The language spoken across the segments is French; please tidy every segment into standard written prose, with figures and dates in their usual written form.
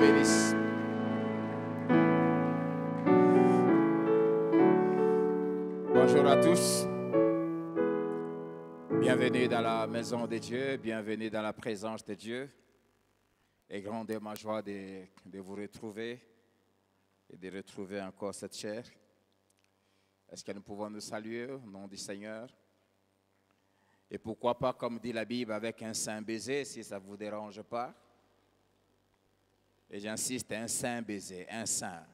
bénisse. Bonjour à tous. Bienvenue dans la maison de Dieu, bienvenue dans la présence de Dieu. Et grande est ma joie de vous retrouver et de retrouver encore cette chair. Est-ce que nous pouvons nous saluer au nom du Seigneur? Et pourquoi pas, comme dit la Bible, avec un saint baiser, si ça ne vous dérange pas. Et j'insiste, un saint baiser, un saint.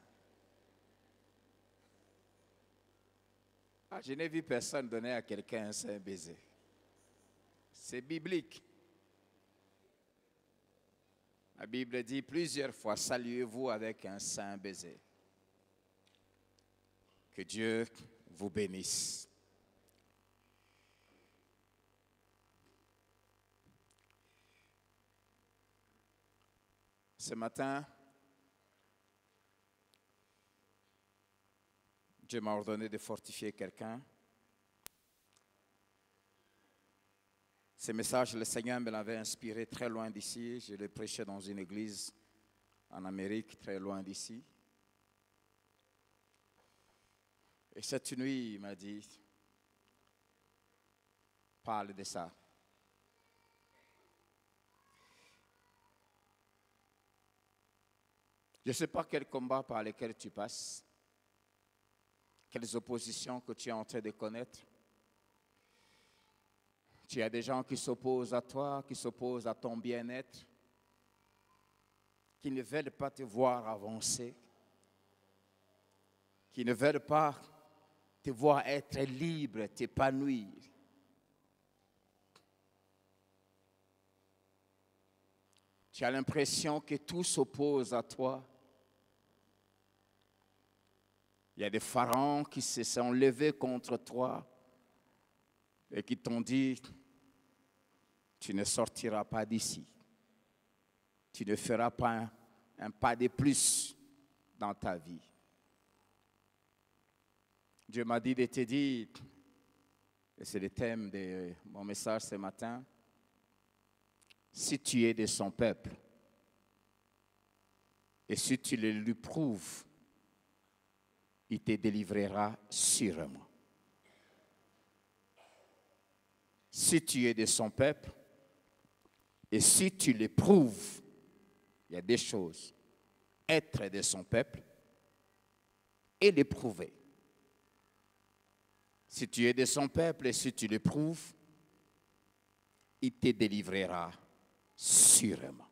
Je n'ai vu personne donner à quelqu'un un saint baiser. C'est biblique. La Bible dit plusieurs fois, saluez-vous avec un saint baiser. Que Dieu vous bénisse. Ce matin, Dieu m'a ordonné de fortifier quelqu'un. Ce message, le Seigneur me l'avait inspiré très loin d'ici. Je l'ai prêché dans une église en Amérique, très loin d'ici. Et cette nuit, il m'a dit, parle de ça. Je ne sais pas quel combat par lequel tu passes, quelles oppositions que tu es en train de connaître. Tu as des gens qui s'opposent à toi, qui s'opposent à ton bien-être, qui ne veulent pas te voir avancer, qui ne veulent pas te voir être libre, t'épanouir. Tu as l'impression que tout s'oppose à toi. Il y a des pharaons qui se sont levés contre toi et qui t'ont dit, tu ne sortiras pas d'ici. Tu ne feras pas un pas de plus dans ta vie. Dieu m'a dit de te dire, et c'est le thème de mon message ce matin, si tu es de son peuple, et si tu le lui prouves, il te délivrera sûrement. Si tu es de son peuple, et si tu le prouves, il y a des choses. Être de son peuple et le prouver. Si tu es de son peuple et si tu le prouves, il te délivrera sûrement.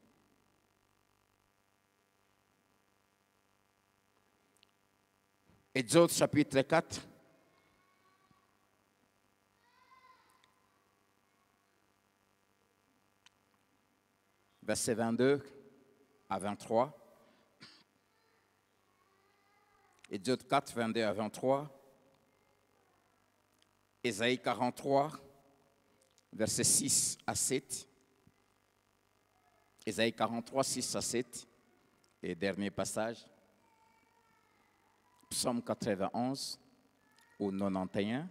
Exode chapitre 4. Versets 22 à 23. Exode 4, 22 à 23. Ésaïe 43, versets 6 à 7. Ésaïe 43, 6 à 7. Et dernier passage. Psaume 91 au 91,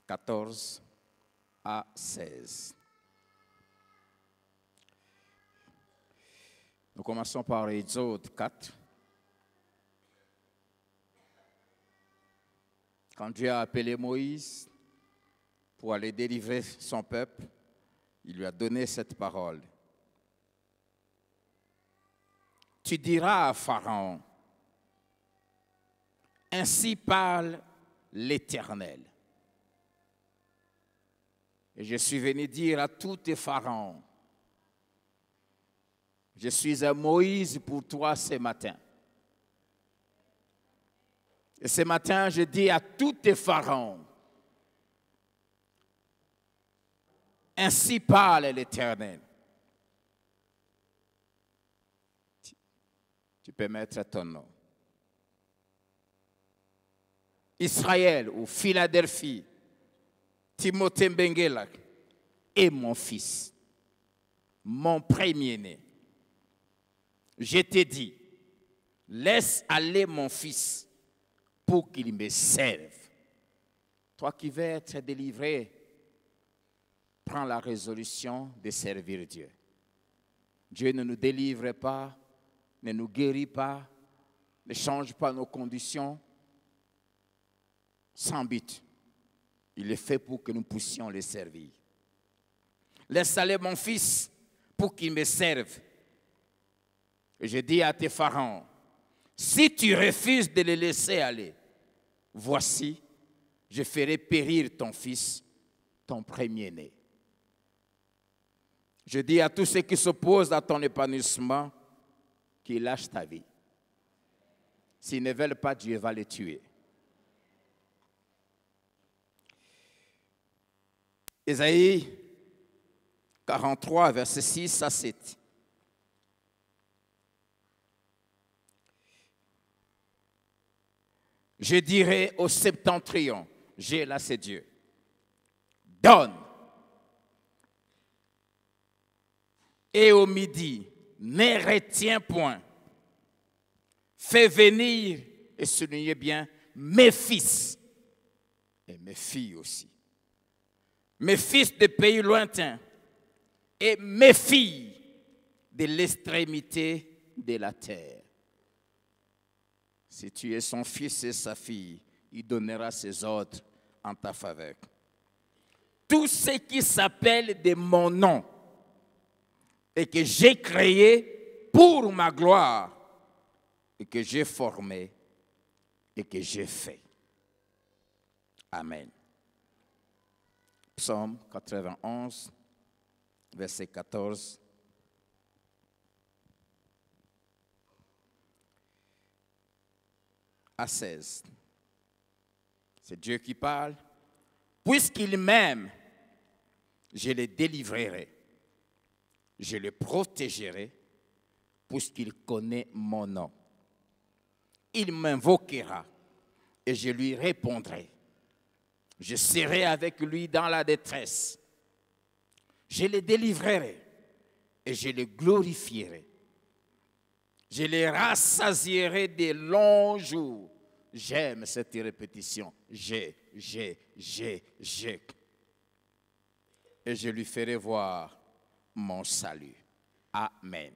14 à 16. Nous commençons par Exode 4. Quand Dieu a appelé Moïse pour aller délivrer son peuple, il lui a donné cette parole. Tu diras à Pharaon, ainsi parle l'Éternel. Et je suis venu dire à tous tes pharaons, je suis un Moïse pour toi ce matin. Et ce matin, je dis à tous tes pharaons, ainsi parle l'Éternel. Tu peux mettre ton nom. Israël ou Philadelphie, Timothée Benguela est mon fils, mon premier-né. Je t'ai dit, laisse aller mon fils pour qu'il me serve. Toi qui veux être délivré, prends la résolution de servir Dieu. Dieu ne nous délivre pas, ne nous guérit pas, ne change pas nos conditions sans but. Il est fait pour que nous puissions les servir. Laisse aller mon fils pour qu'il me serve. Et je dis à tes pharaons, si tu refuses de les laisser aller, voici, je ferai périr ton fils, ton premier-né. Je dis à tous ceux qui s'opposent à ton épanouissement qu'ils lâchent ta vie. S'ils ne veulent pas, Dieu va les tuer. Ésaïe 43, versets 6 à 7. Je dirai au septentrion, j'ai là c'est Dieu, donne. Et au midi, ne retiens point. Fais venir, et soulignez bien, mes fils et mes filles aussi. Mes fils de pays lointains et mes filles de l'extrémité de la terre. Si tu es son fils et sa fille, il donnera ses ordres en ta faveur. Tout ce qui s'appelle de mon nom et que j'ai créé pour ma gloire et que j'ai formé et que j'ai fait. Amen. Psaume 91, verset 14. À 16. C'est Dieu qui parle. Puisqu'il m'aime, je le délivrerai. Je le protégerai, puisqu'il connaît mon nom. Il m'invoquera et je lui répondrai. Je serai avec lui dans la détresse. Je le délivrerai et je le glorifierai. Je les rassasierai de longs jours. J'aime cette répétition. J'ai. Et je lui ferai voir mon salut. Amen.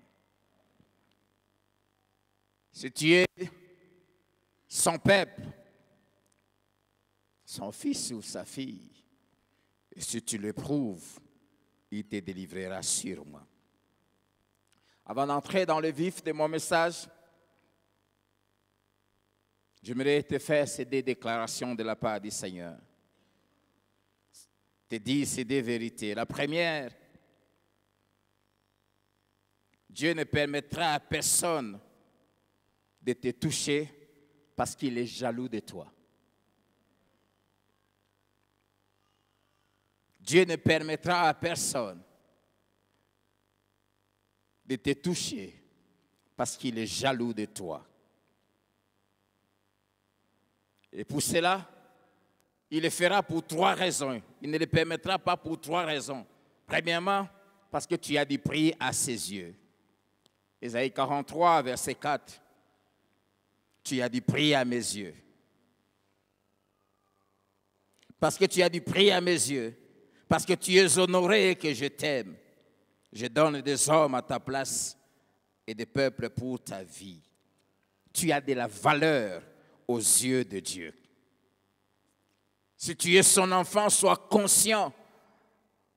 Si tu es son peuple, son fils ou sa fille, et si tu le prouves, il te délivrera sûrement. Avant d'entrer dans le vif de mon message, j'aimerais te faire ces deux déclarations de la part du Seigneur. Te dire ces deux vérités. La première, Dieu ne permettra à personne de te toucher parce qu'il est jaloux de toi. Dieu ne permettra à personne de te toucher parce qu'il est jaloux de toi. Et pour cela, il le fera pour trois raisons. Il ne le permettra pas pour trois raisons. Premièrement, parce que tu as du prix à ses yeux. Ésaïe 43, verset 4. Tu as du prix à mes yeux. Parce que tu as du prix à mes yeux. Parce que tu es honoré et que je t'aime. Je donne des hommes à ta place et des peuples pour ta vie. Tu as de la valeur aux yeux de Dieu. Si tu es son enfant, sois conscient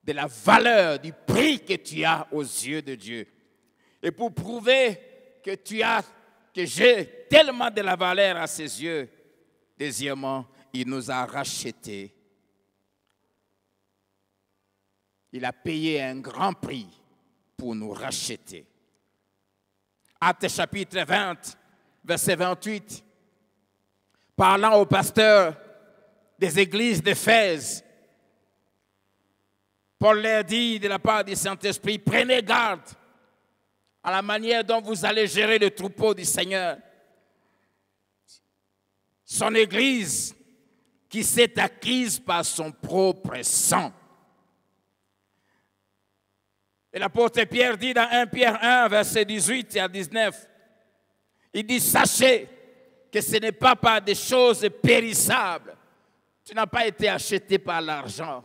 de la valeur, du prix que tu as aux yeux de Dieu. Et pour prouver que j'ai tellement de la valeur à ses yeux, deuxièmement, il nous a rachetés. Il a payé un grand prix pour nous racheter. Actes chapitre 20, verset 28, parlant aux pasteurs des églises d'Éphèse, Paul leur dit de la part du Saint-Esprit, prenez garde à la manière dont vous allez gérer le troupeau du Seigneur. Son église qui s'est acquise par son propre sang. Et l'apôtre Pierre dit dans 1 Pierre 1, verset 18 à 19, il dit, sachez que ce n'est pas par des choses périssables. Tu n'as pas été acheté par l'argent.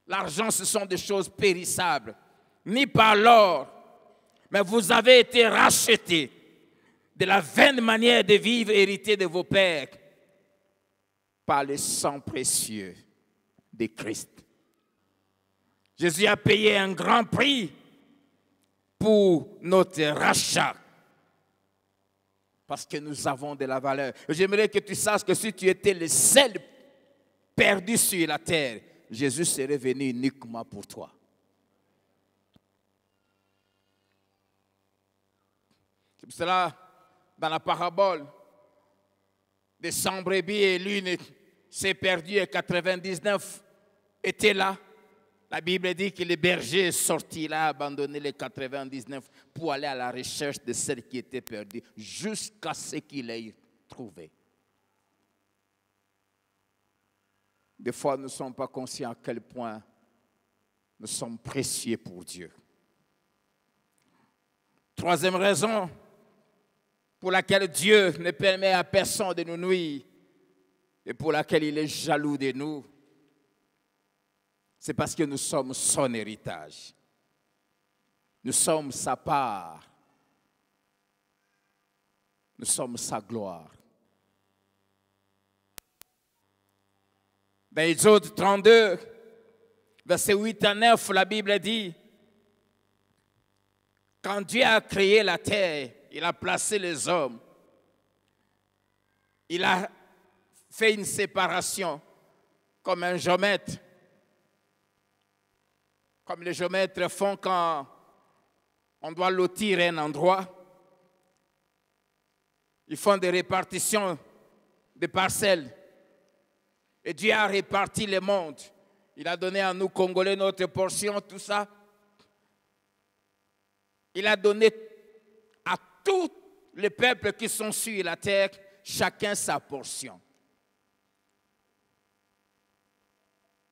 L'argent, ce sont des choses périssables. Ni par l'or, Mais vous avez été rachetés de la vaine manière de vivre héritée de vos pères par le sang précieux de Christ. Jésus a payé un grand prix pour notre rachat. Parce que nous avons de la valeur. J'aimerais que tu saches que si tu étais le seul perdu sur la terre, Jésus serait venu uniquement pour toi. C'est pour cela, dans la parabole des 100 brebis et l'une s'est perdue et 99 étaient là. La Bible dit que le berger est sorti là, abandonné les 99 pour aller à la recherche de celle qui était perdue, jusqu'à ce qu'il ait trouvé. Des fois, nous ne sommes pas conscients à quel point nous sommes précieux pour Dieu. Troisième raison pour laquelle Dieu ne permet à personne de nous nuire et pour laquelle il est jaloux de nous, c'est parce que nous sommes son héritage. Nous sommes sa part. Nous sommes sa gloire. Dans Exode 32, versets 8 à 9, la Bible dit, quand Dieu a créé la terre, il a placé les hommes. Il a fait une séparation comme un géomètre. Comme les géomètres font quand on doit lotir un endroit. Ils font des répartitions de parcelles. Et Dieu a réparti le monde. Il a donné à nous, Congolais, notre portion, tout ça. Il a donné à tous les peuples qui sont sur la terre, chacun sa portion.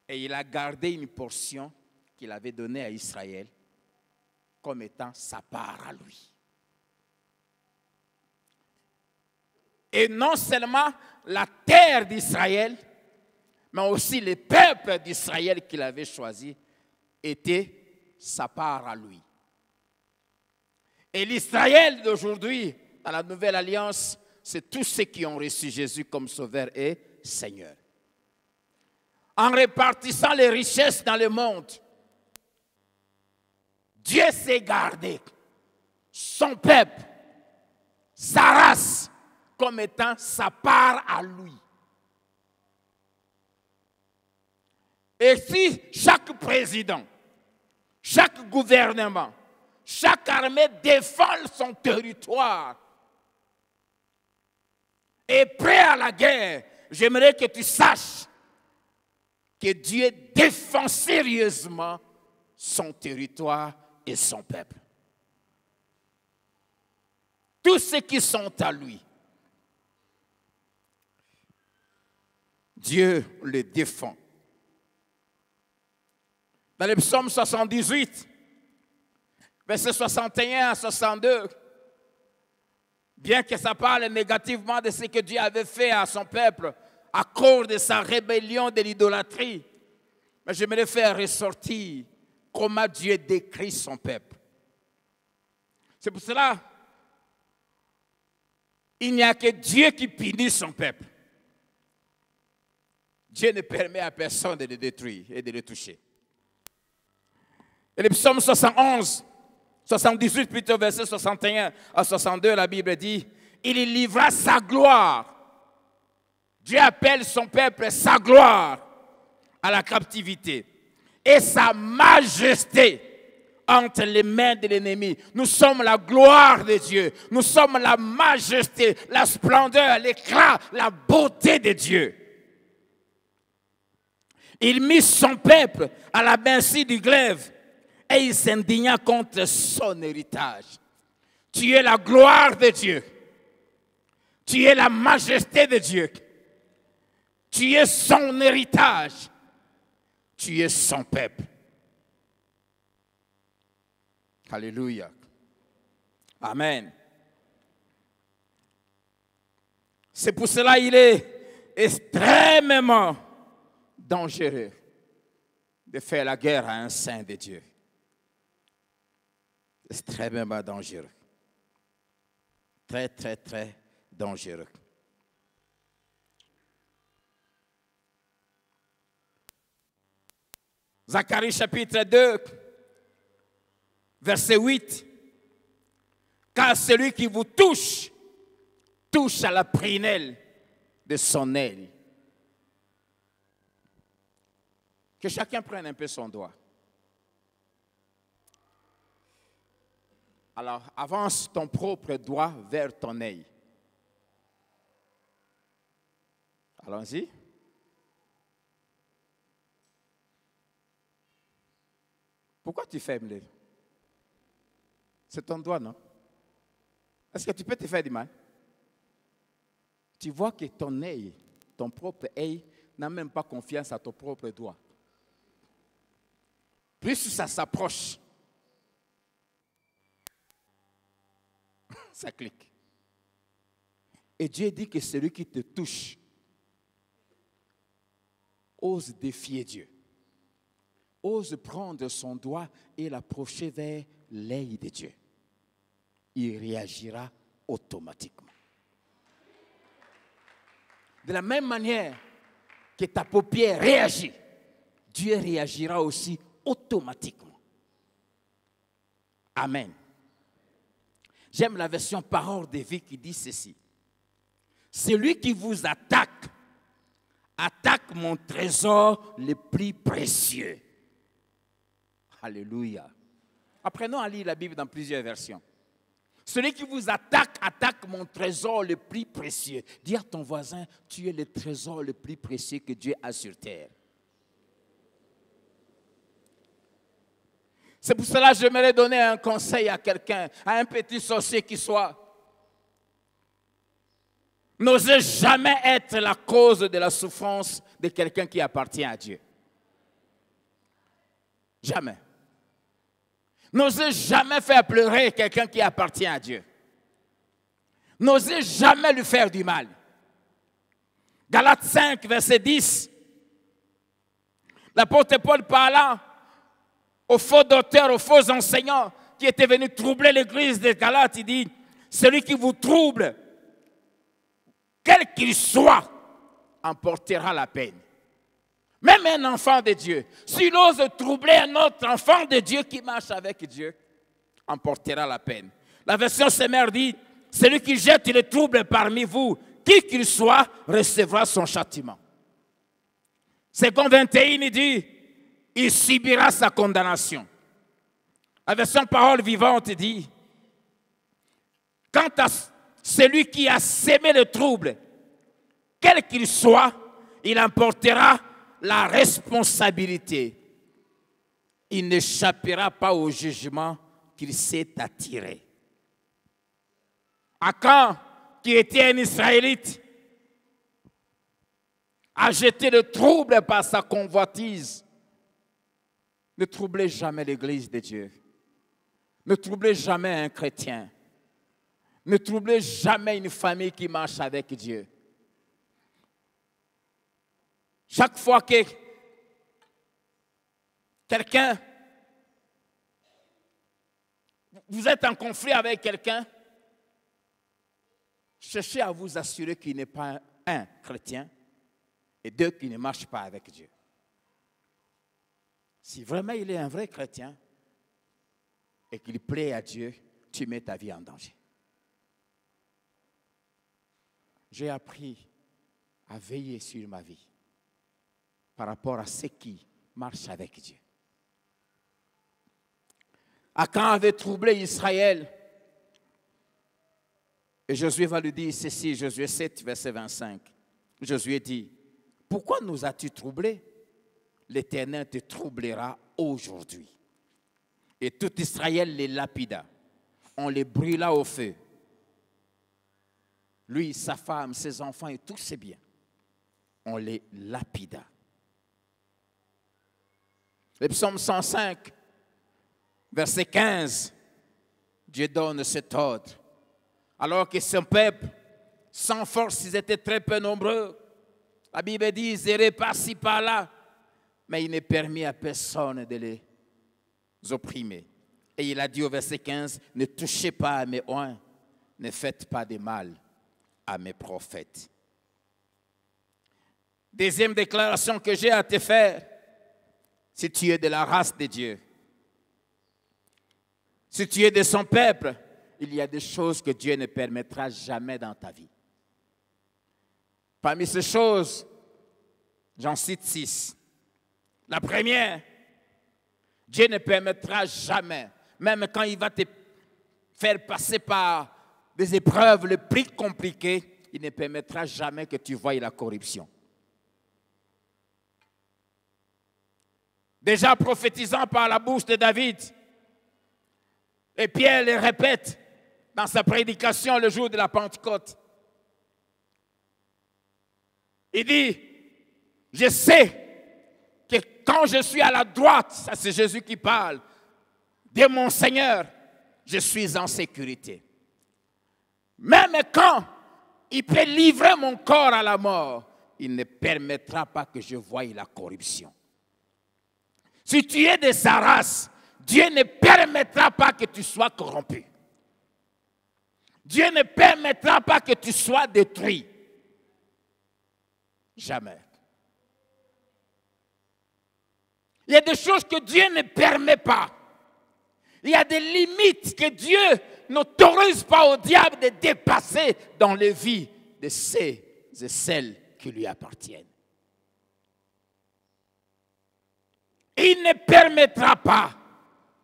Et il a gardé une portion qu'il avait donnée à Israël comme étant sa part à lui. Et non seulement la terre d'Israël, mais aussi les peuples d'Israël qu'il avait choisi étaient sa part à lui. Et l'Israël d'aujourd'hui, dans la nouvelle alliance, c'est tous ceux qui ont reçu Jésus comme Sauveur et Seigneur. En répartissant les richesses dans le monde, Dieu s'est gardé son peuple, sa race, comme étant sa part à lui. Et si chaque président, chaque gouvernement, chaque armée défend son territoire, est prêt à la guerre, j'aimerais que tu saches que Dieu défend sérieusement son territoire et son peuple. Tous ceux qui sont à lui, Dieu les défend. Dans le psaume 78, versets 61 à 62, bien que ça parle négativement de ce que Dieu avait fait à son peuple à cause de sa rébellion de l'idolâtrie, mais j'aimerais faire ressortir comment Dieu décrit son peuple. C'est pour cela il n'y a que Dieu qui punit son peuple. Dieu ne permet à personne de le détruire et de le toucher. Et le psaume 71, 78 plutôt, verset 61 à 62, la Bible dit, il livra sa gloire. Dieu appelle son peuple sa gloire à la captivité et sa majesté entre les mains de l'ennemi. Nous sommes la gloire de Dieu. Nous sommes la majesté, la splendeur, l'éclat, la beauté de Dieu. Il mit son peuple à la merci du glaive et il s'indigna contre son héritage. Tu es la gloire de Dieu. Tu es la majesté de Dieu. Tu es son héritage. Tu es son peuple. Alléluia. Amen. C'est pour cela qu'il est extrêmement dangereux de faire la guerre à un saint de Dieu. extrêmement dangereux. Très, très, très dangereux. Zacharie chapitre 2, verset 8. Car celui qui vous touche, touche à la prunelle de son aile. Que chacun prenne un peu son doigt. Alors, avance ton propre doigt vers ton œil. Allons-y. Pourquoi tu fermes les? C'est ton doigt, non? Est-ce que tu peux te faire du mal? Tu vois que ton œil, ton propre œil, n'a même pas confiance à ton propre doigt. Plus ça s'approche, ça clique. Et Dieu dit que celui qui te touche ose défier Dieu. Ose prendre son doigt et l'approcher vers l'œil de Dieu. Il réagira automatiquement. De la même manière que ta paupière réagit, Dieu réagira aussi automatiquement. Amen. J'aime la version Parole de vie qui dit ceci. Celui qui vous attaque, attaque mon trésor le plus précieux. Alléluia. Apprenons à lire la Bible dans plusieurs versions. Celui qui vous attaque, attaque mon trésor le plus précieux. Dis à ton voisin, tu es le trésor le plus précieux que Dieu a sur terre. C'est pour cela que j'aimerais donner un conseil à quelqu'un, à un petit sorcier qui soit. N'osez jamais être la cause de la souffrance de quelqu'un qui appartient à Dieu. Jamais. N'osez jamais faire pleurer quelqu'un qui appartient à Dieu. N'osez jamais lui faire du mal. Galates 5, verset 10. L'apôtre Paul parlant aux faux docteurs, aux faux enseignants qui étaient venus troubler l'église de Galates, il dit, celui qui vous trouble, quel qu'il soit, emportera la peine. Même un enfant de Dieu, s'il ose troubler un autre enfant de Dieu qui marche avec Dieu, emportera la peine. La version Semeur dit, celui qui jette le trouble parmi vous, qui qu'il soit, recevra son châtiment. Second 21, il dit, il subira sa condamnation. La version Parole vivante dit, quant à celui qui a sémé le trouble, quel qu'il soit, il emportera la responsabilité. Il n'échappera pas au jugement qu'il s'est attiré. Akan, qui était un Israélite, a jeté le trouble par sa convoitise. Ne troublez jamais l'église de Dieu. Ne troublez jamais un chrétien. Ne troublez jamais une famille qui marche avec Dieu. Chaque fois que quelqu'un, vous êtes en conflit avec quelqu'un, cherchez à vous assurer qu'il n'est pas un chrétien et deux, qu'il ne marche pas avec Dieu. Si vraiment il est un vrai chrétien et qu'il plaît à Dieu, tu mets ta vie en danger. J'ai appris à veiller sur ma vie par rapport à ceux qui marchent avec Dieu. Akan avait troublé Israël. Et Josué va lui dire ceci, Josué 7, verset 25. Josué dit, pourquoi nous as-tu troublés? L'Éternel te troublera aujourd'hui. Et tout Israël les lapida. On les brûla au feu. Lui, sa femme, ses enfants et tous ses biens. On les lapida. Le psaume 105, verset 15, Dieu donne cet ordre. Alors que son peuple, sans force, ils étaient très peu nombreux. La Bible dit, ils erraient par-ci, par-là. Mais il n'est permis à personne de les opprimer. Et il a dit au verset 15, ne touchez pas à mes oins, ne faites pas de mal à mes prophètes. Deuxième déclaration que j'ai à te faire, si tu es de la race de Dieu, si tu es de son peuple, il y a des choses que Dieu ne permettra jamais dans ta vie. Parmi ces choses, j'en cite 6. La première, Dieu ne permettra jamais, même quand il va te faire passer par des épreuves les plus compliquées, il ne permettra jamais que tu voies la corruption. Déjà prophétisant par la bouche de David, et Pierre le répète dans sa prédication le jour de la Pentecôte. Il dit, je sais que quand je suis à la droite, ça c'est Jésus qui parle, de mon Seigneur, je suis en sécurité. Même quand il peut livrer mon corps à la mort, il ne permettra pas que je voie la corruption. Si tu es de sa race, Dieu ne permettra pas que tu sois corrompu. Dieu ne permettra pas que tu sois détruit. Jamais. Il y a des choses que Dieu ne permet pas. Il y a des limites que Dieu n'autorise pas au diable de dépasser dans les vies de ceux et celles qui lui appartiennent. Il ne permettra pas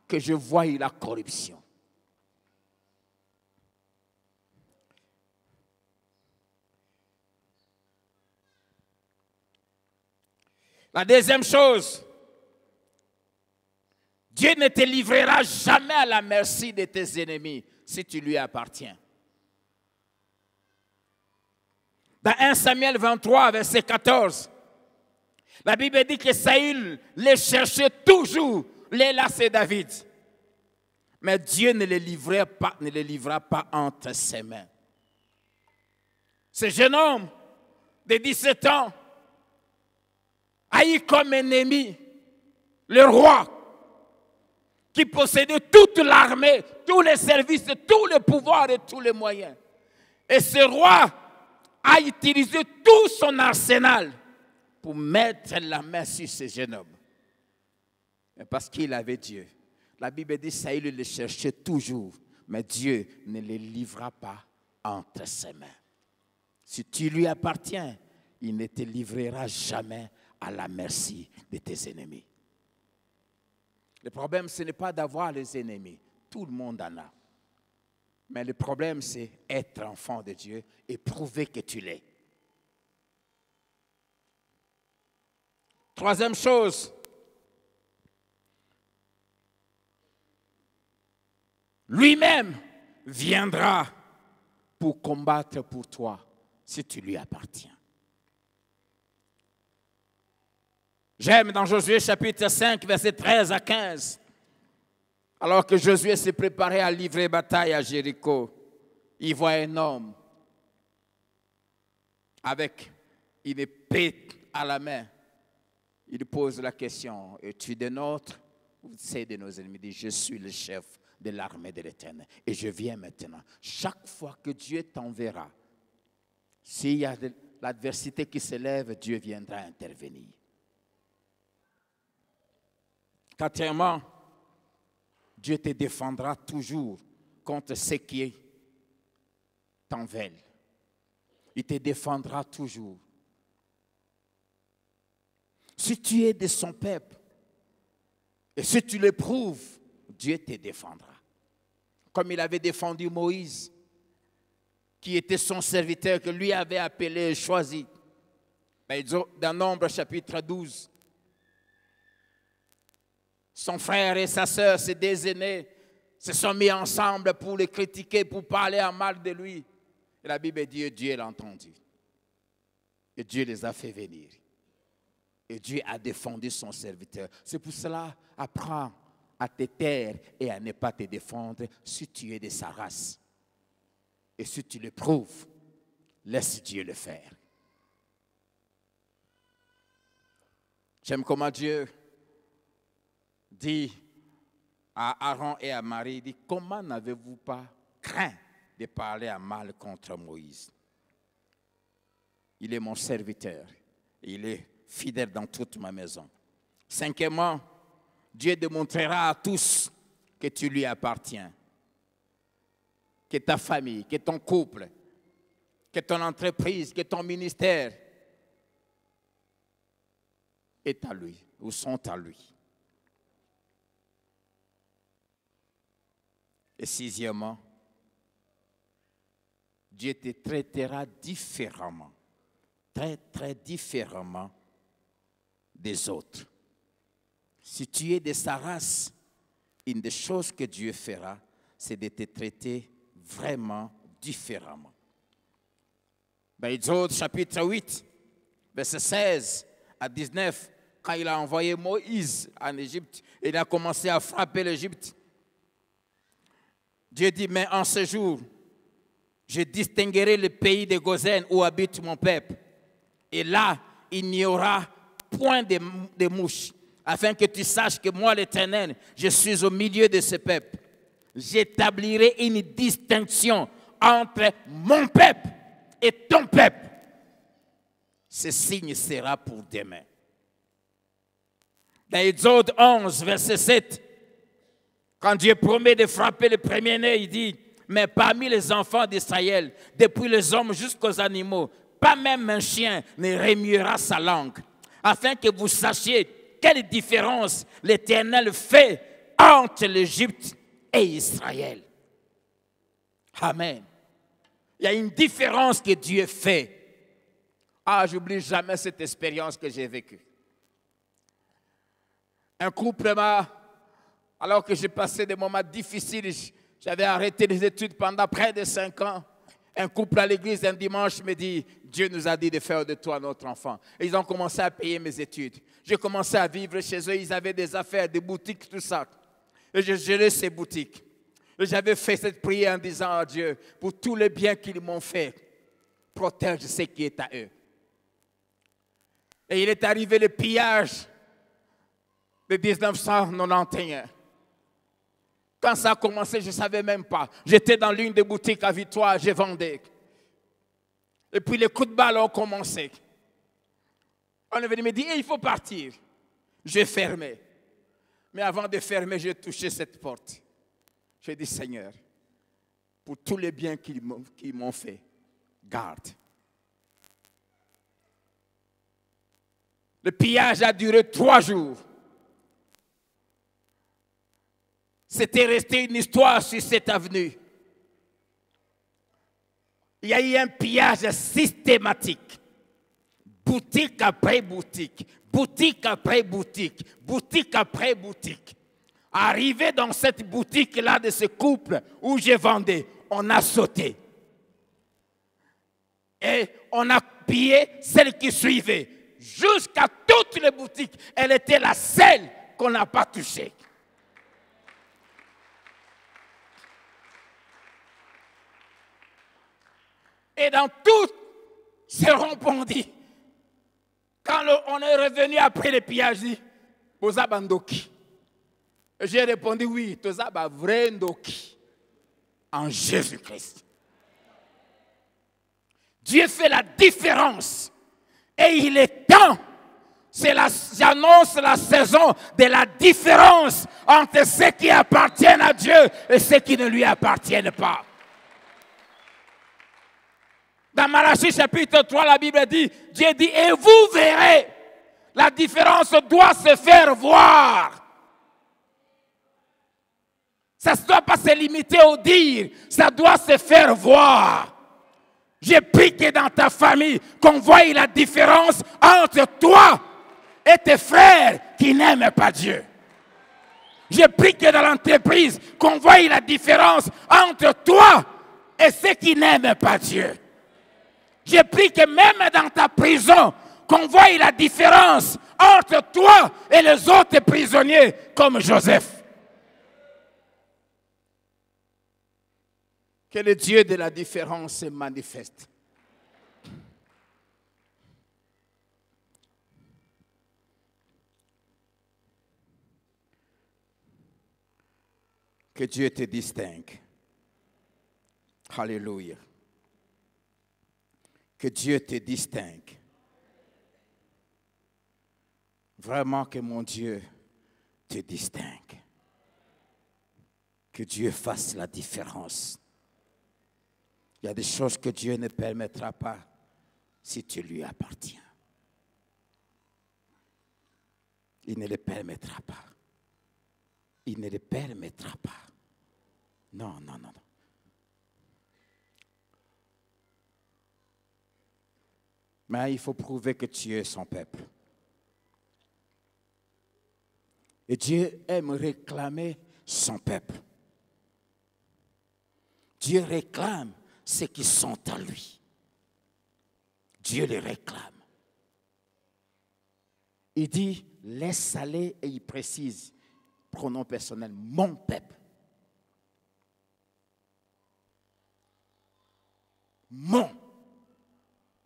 que je voie la corruption. La deuxième chose, Dieu ne te livrera jamais à la merci de tes ennemis si tu lui appartiens. Dans 1 Samuel 23, verset 14, la Bible dit que Saül les cherchait toujours, là c'est David. Mais Dieu ne les livra pas entre ses mains. Ce jeune homme de 17 ans a eu comme ennemi le roi qui possédait toute l'armée, tous les services, tout le pouvoir et tous les moyens. Et ce roi a utilisé tout son arsenal pour mettre la main sur ce jeune homme. Mais parce qu'il avait Dieu. La Bible dit que Saül le cherchait toujours, mais Dieu ne le livra pas entre ses mains. Si tu lui appartiens, il ne te livrera jamais à la merci de tes ennemis. Le problème, ce n'est pas d'avoir les ennemis. Tout le monde en a. Mais le problème, c'est être enfant de Dieu et prouver que tu l'es. Troisième chose, lui-même viendra pour combattre pour toi si tu lui appartiens. J'aime dans Josué chapitre 5, versets 13 à 15. Alors que Josué s'est préparé à livrer bataille à Jéricho, il voit un homme avec une épée à la main. Il pose la question, es-tu de nôtres ou c'est de nos ennemis? Il dit, je suis le chef de l'armée de l'Éternel et je viens maintenant. Chaque fois que Dieu t'enverra, s'il y a de l'adversité qui s'élève, Dieu viendra intervenir. Quatrièmement, Dieu te défendra toujours contre ce qui t'en veulent. Il te défendra toujours. Si tu es de son peuple, et si tu le prouves, Dieu te défendra. Comme il avait défendu Moïse, qui était son serviteur, que lui avait appelé et choisi. Dans Nombre chapitre 12, son frère et sa sœur, ses deux aînés, se sont mis ensemble pour le critiquer, pour parler en mal de lui. Et la Bible dit, Dieu l'a entendu. Et Dieu les a fait venir. Et Dieu a défendu son serviteur. C'est pour cela, apprends à te taire et à ne pas te défendre si tu es de sa race. Et si tu le prouves, laisse Dieu le faire. J'aime comment Dieu dit à Aaron et à Marie, il dit, comment n'avez-vous pas craint de parler à mal contre Moïse? Il est mon serviteur. Il est fidèle dans toute ma maison. Cinquièmement, Dieu démontrera à tous que tu lui appartiens. Que ta famille, que ton couple, que ton entreprise, que ton ministère est à lui ou sont à lui. Et sixièmement, Dieu te traitera différemment, très, très différemment des autres. Si tu es de sa race, une des choses que Dieu fera, c'est de te traiter vraiment différemment. Dans Exode chapitre 8, verset 16 à 19, quand il a envoyé Moïse en Égypte, il a commencé à frapper l'Égypte. Dieu dit, mais en ce jour, je distinguerai le pays de Goshen où habite mon peuple. Et là, il n'y aura point de mouches, afin que tu saches que moi, l'Éternel, je suis au milieu de ce peuple. J'établirai une distinction entre mon peuple et ton peuple. Ce signe sera pour demain. Dans Exode 11, verset 7, quand Dieu promet de frapper le premier-né, il dit, mais parmi les enfants d'Israël, depuis les hommes jusqu'aux animaux, pas même un chien ne remuera sa langue, afin que vous sachiez quelle différence l'Éternel fait entre l'Égypte et Israël. Amen. Il y a une différence que Dieu fait. Ah, j'oublie jamais cette expérience que j'ai vécue. Un couple alors que j'ai passé des moments difficiles, j'avais arrêté les études pendant près de 5 ans. Un couple à l'église un dimanche me dit, Dieu nous a dit de faire de toi notre enfant. Et ils ont commencé à payer mes études. J'ai commencé à vivre chez eux, ils avaient des affaires, des boutiques, tout ça. Et je gérais ces boutiques. Et j'avais fait cette prière en disant à Dieu, pour tous les biens qu'ils m'ont fait, protège ce qui est à eux. Et il est arrivé le pillage de 1991. Quand ça a commencé, je ne savais même pas. J'étais dans l'une des boutiques à Victoire, je vendais. Et puis les coups de balle ont commencé. On est venu me dire, il faut partir. J'ai fermé. Mais avant de fermer, j'ai touché cette porte. J'ai dit, Seigneur, pour tous les biens qu'ils m'ont fait, garde. Le pillage a duré 3 jours. C'était resté une histoire sur cette avenue. Il y a eu un pillage systématique. Boutique après boutique, boutique après boutique, boutique après boutique. Arrivé dans cette boutique-là de ce couple où je vendais, on a sauté. Et on a pillé celle qui suivait. Jusqu'à toutes les boutiques. Elle était la seule qu'on n'a pas touchée. Et dans tout ce répondit, quand on est revenu après le pillage, dit, Boza Bandoki. J'ai répondu, oui, Toza vrai Ndoki, en Jésus-Christ. Dieu fait la différence. Et il est temps, j'annonce la saison de la différence entre ceux qui appartiennent à Dieu et ceux qui ne lui appartiennent pas. Dans Malachie chapitre 3, la Bible dit, Dieu dit, et vous verrez, la différence doit se faire voir. Ça ne doit pas se limiter au dire, ça doit se faire voir. J'ai pris que dans ta famille, qu'on voie la différence entre toi et tes frères qui n'aiment pas Dieu. J'ai pris que dans l'entreprise, qu'on voie la différence entre toi et ceux qui n'aiment pas Dieu. J'ai pris que même dans ta prison, qu'on voie la différence entre toi et les autres prisonniers comme Joseph. Que le Dieu de la différence se manifeste. Que Dieu te distingue. Alléluia. Que Dieu te distingue. Vraiment que mon Dieu te distingue. Que Dieu fasse la différence. Il y a des choses que Dieu ne permettra pas si tu lui appartiens. Il ne les permettra pas. Il ne les permettra pas. Non, non, non, non. Mais il faut prouver que tu es son peuple. Et Dieu aime réclamer son peuple. Dieu réclame ceux qui sont à lui. Dieu les réclame. Il dit, laisse aller, et il précise, pronom personnel, mon peuple. Mon.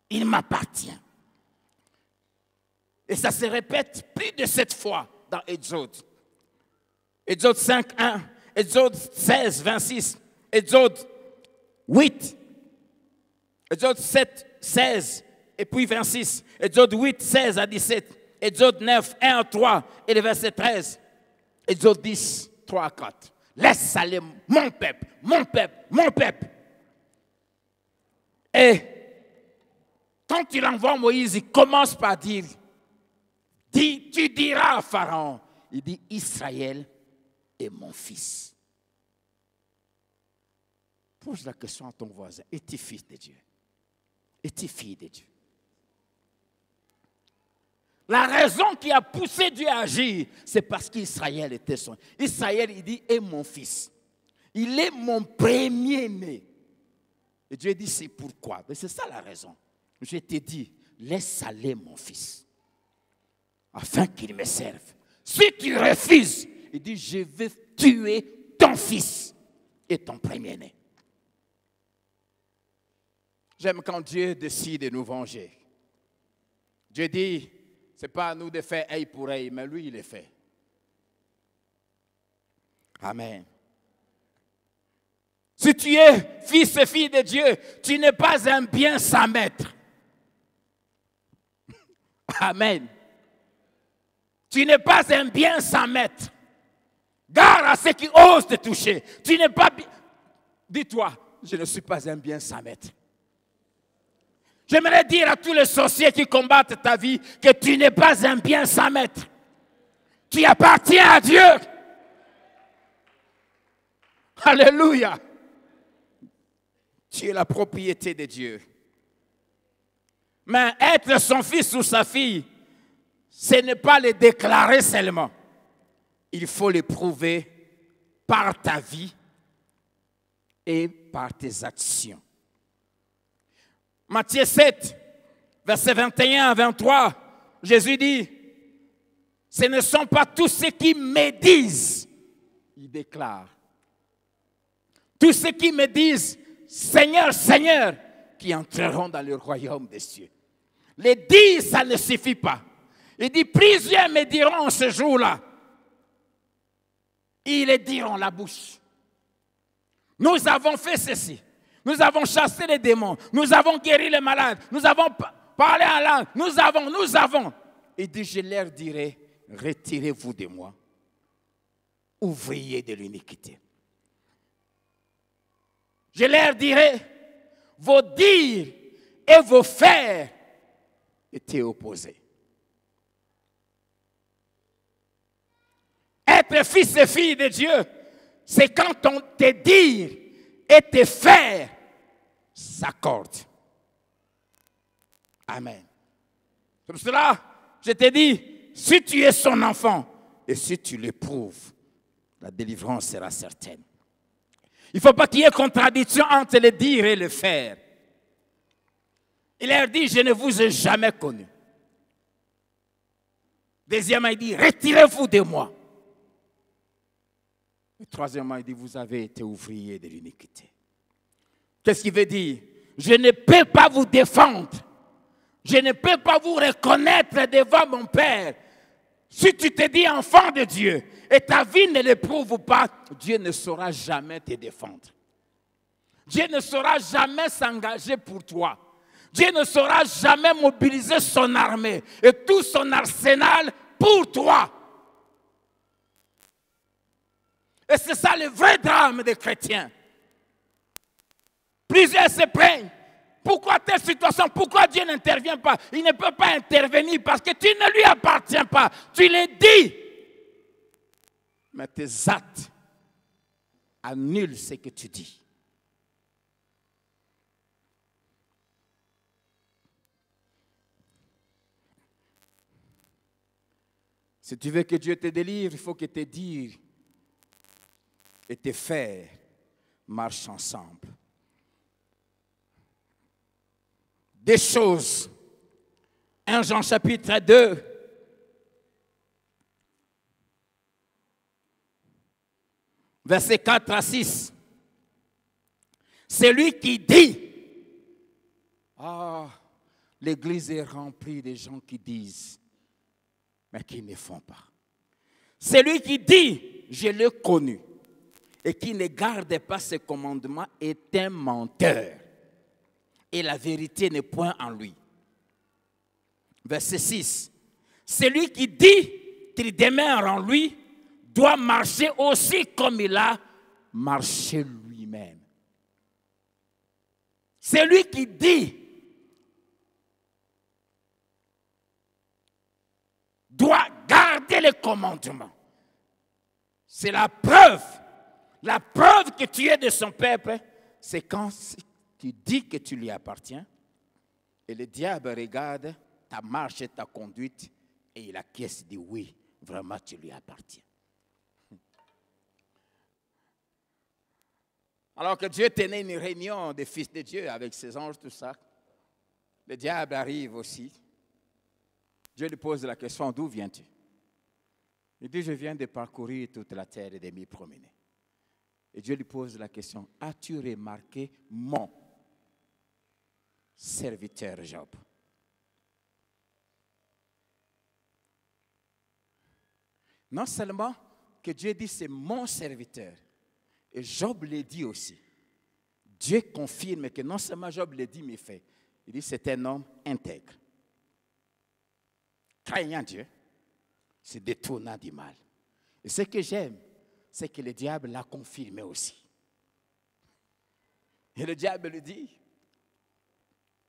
Il m'appartient. Et ça se répète plus de 7 fois dans Exode. Exode 5, 1, Exode 16, 26, Exode 8, Exode 7, 16, et puis 26, Exode 8, 16 à 17, Exode 9, 1 à 3, et le verset 13, Exode 10, 3 à 4. Laisse aller mon peuple, mon peuple, mon peuple. Et quand il envoie Moïse, il commence par dire, tu diras à Pharaon, il dit, Israël est mon fils. Pose la question à ton voisin, es-tu fils de Dieu? Es-tu fille de Dieu? La raison qui a poussé Dieu à agir, c'est parce qu'Israël était son. Israël, il dit, est mon fils. Il est mon premier-né. Et Dieu dit, c'est pourquoi? Mais c'est ça la raison. Je t'ai dit, laisse aller mon fils, afin qu'il me serve. Si tu refuses, il dit, je vais tuer ton fils et ton premier-né. J'aime quand Dieu décide de nous venger. Dieu dit, ce n'est pas à nous de faire œil pour œil, mais lui, il le fait. Amen. Si tu es fils et fille de Dieu, tu n'es pas un bien sans maître. Amen. Tu n'es pas un bien sans maître. Garde à ceux qui osent te toucher. Tu n'es pas... Dis-toi, je ne suis pas un bien sans maître. J'aimerais dire à tous les sorciers qui combattent ta vie que tu n'es pas un bien sans maître. Tu appartiens à Dieu. Alléluia. Tu es la propriété de Dieu. Mais être son fils ou sa fille, ce n'est pas le déclarer seulement. Il faut le prouver par ta vie et par tes actions. Matthieu 7, versets 21 à 23, Jésus dit, ce ne sont pas tous ceux qui me disent, il déclare, tous ceux qui me disent, Seigneur, Seigneur, qui entreront dans le royaume des cieux. Les dire, ça ne suffit pas. Il dit, plusieurs me diront ce jour-là, ils le diront la bouche. Nous avons fait ceci. Nous avons chassé les démons. Nous avons guéri les malades. Nous avons parlé en langue. Nous avons. Il dit, je leur dirai, retirez-vous de moi, ouvriers de l'iniquité. Je leur dirai, vos dires et vos faire étaient opposés. Être fils et fille de Dieu, c'est quand on te dit et te faire s'accordent. Amen. C'est pour cela, je te dis, si tu es son enfant et si tu l'éprouves, la délivrance sera certaine. Il ne faut pas qu'il y ait contradiction entre le dire et le faire. Il leur dit, je ne vous ai jamais connu. Deuxièmement, il dit, retirez-vous de moi. Et troisièmement, il dit, vous avez été ouvriers de l'iniquité. Qu'est-ce qu'il veut dire? Je ne peux pas vous défendre. Je ne peux pas vous reconnaître devant mon Père Si tu te dis enfant de Dieu et ta vie ne l'éprouve pas, Dieu ne saura jamais te défendre. Dieu ne saura jamais s'engager pour toi. Dieu ne saura jamais mobiliser son armée et tout son arsenal pour toi. Et c'est ça le vrai drame des chrétiens. Plusieurs se plaignent. Pourquoi telle situation? Pourquoi Dieu n'intervient pas? Il ne peut pas intervenir parce que tu ne lui appartiens pas. Tu le dis. Mais tes actes annulent ce que tu dis. Si tu veux que Dieu te délivre, il faut que tes dires et tes faits marchent ensemble. Des choses. 1 Jean chapitre 2. Versets 4 à 6. Celui qui dit, l'église est remplie de gens qui disent, mais qui ne font pas. Celui qui dit, je l'ai connu, et qui ne garde pas ses commandements est un menteur. Et la vérité n'est point en lui. Verset 6. Celui qui dit qu'il demeure en lui doit marcher aussi comme il a marché lui-même. Celui qui dit doit garder les commandements. C'est la preuve. La preuve que tu es de son peuple, c'est quand tu dis que tu lui appartiens et le diable regarde ta marche et ta conduite et il acquiesce et dit oui, vraiment tu lui appartiens. Alors que Dieu tenait une réunion des fils de Dieu avec ses anges, tout ça, le diable arrive aussi. Dieu lui pose la question, d'où viens-tu? Il dit, je viens de parcourir toute la terre et de m'y promener. Et Dieu lui pose la question, as-tu remarqué mon serviteur Job? Non seulement que Dieu dit c'est mon serviteur, et Job le dit aussi. Dieu confirme que non seulement Job le dit mais fait. Il dit c'est un homme intègre. Craignant Dieu, se détournant du mal. Et ce que j'aime, c'est que le diable l'a confirmé aussi. Et le diable lui dit,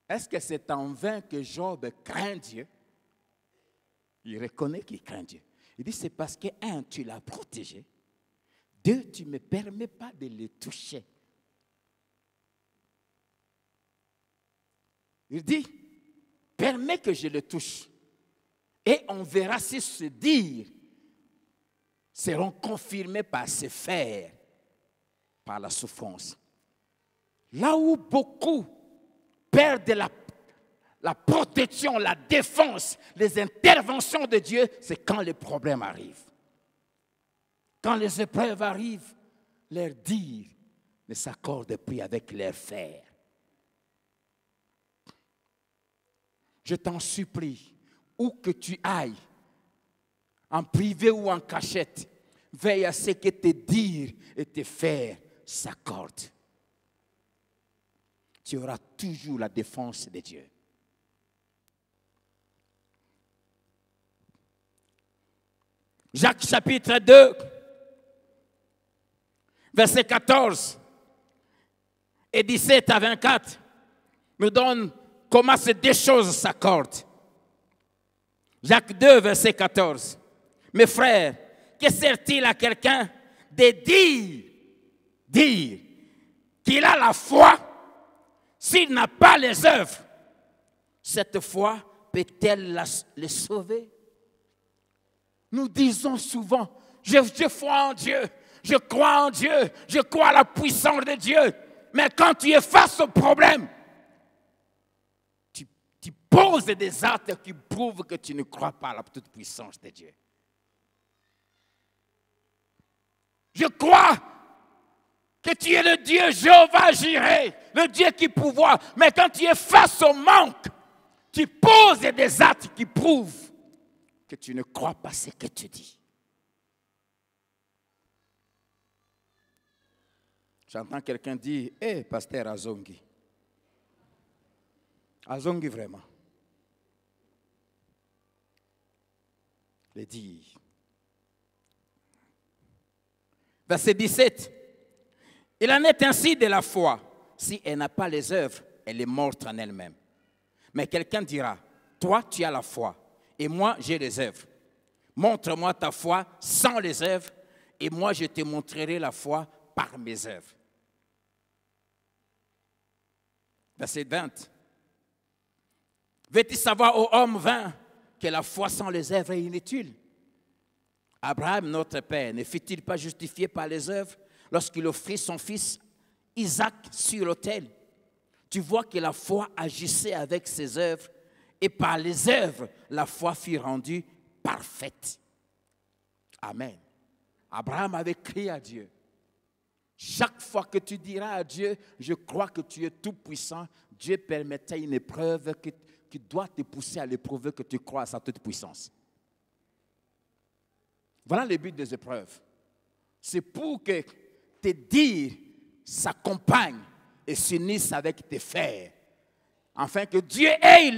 est-ce que c'est en vain que Job craint Dieu? Il reconnaît qu'il craint Dieu. Il dit, c'est parce que, un, tu l'as protégé. Deux, tu ne me permets pas de le toucher. Il dit, permets que je le touche. Et on verra si ce dire seront confirmés par ses faits, par la souffrance. Là où beaucoup perdent la protection, la défense, les interventions de Dieu, c'est quand les problèmes arrivent. Quand les épreuves arrivent, leur dire ne s'accorde plus avec leurs faits. Je t'en supplie, où que tu ailles, en privé ou en cachette, veille à ce que tes dires et tes faire s'accordent. Tu auras toujours la défense de Dieu. Jacques chapitre 2, verset 14 et 17 à 24 nous donne comment ces deux choses s'accordent. Jacques 2, verset 14. Mes frères, que sert-il à quelqu'un de dire qu'il a la foi s'il n'a pas les œuvres? Cette foi peut-elle le sauver? Nous disons souvent, je crois en Dieu, je crois en Dieu, je crois à la puissance de Dieu. Mais quand tu es face au problème, tu poses des actes qui prouvent que tu ne crois pas à la toute puissance de Dieu. Je crois que tu es le Dieu Jéhovah Jireh, le Dieu qui pourvoit. Mais quand tu es face au manque, tu poses des actes qui prouvent que tu ne crois pas ce que tu dis. J'entends quelqu'un dire, hé, pasteur Azongi. Azongi vraiment. Il dit, verset 17, il en est ainsi de la foi. Si elle n'a pas les œuvres, elle est morte en elle-même. Mais quelqu'un dira, toi tu as la foi et moi j'ai les œuvres. Montre-moi ta foi sans les œuvres et moi je te montrerai la foi par mes œuvres. Verset 20. Veux-tu savoir, ô homme vain, que la foi sans les œuvres est inutile? Abraham, notre père, ne fut-il pas justifié par les œuvres lorsqu'il offrit son fils Isaac sur l'autel? Tu vois que la foi agissait avec ses œuvres et par les œuvres, la foi fut rendue parfaite. Amen. Abraham avait crié à Dieu. Chaque fois que tu diras à Dieu, je crois que tu es tout puissant, Dieu permettait une épreuve qui doit te pousser à l'éprouver que tu crois à sa toute puissance. Voilà le but des épreuves. C'est pour que tes dires s'accompagnent et s'unissent avec tes faits, afin que Dieu ait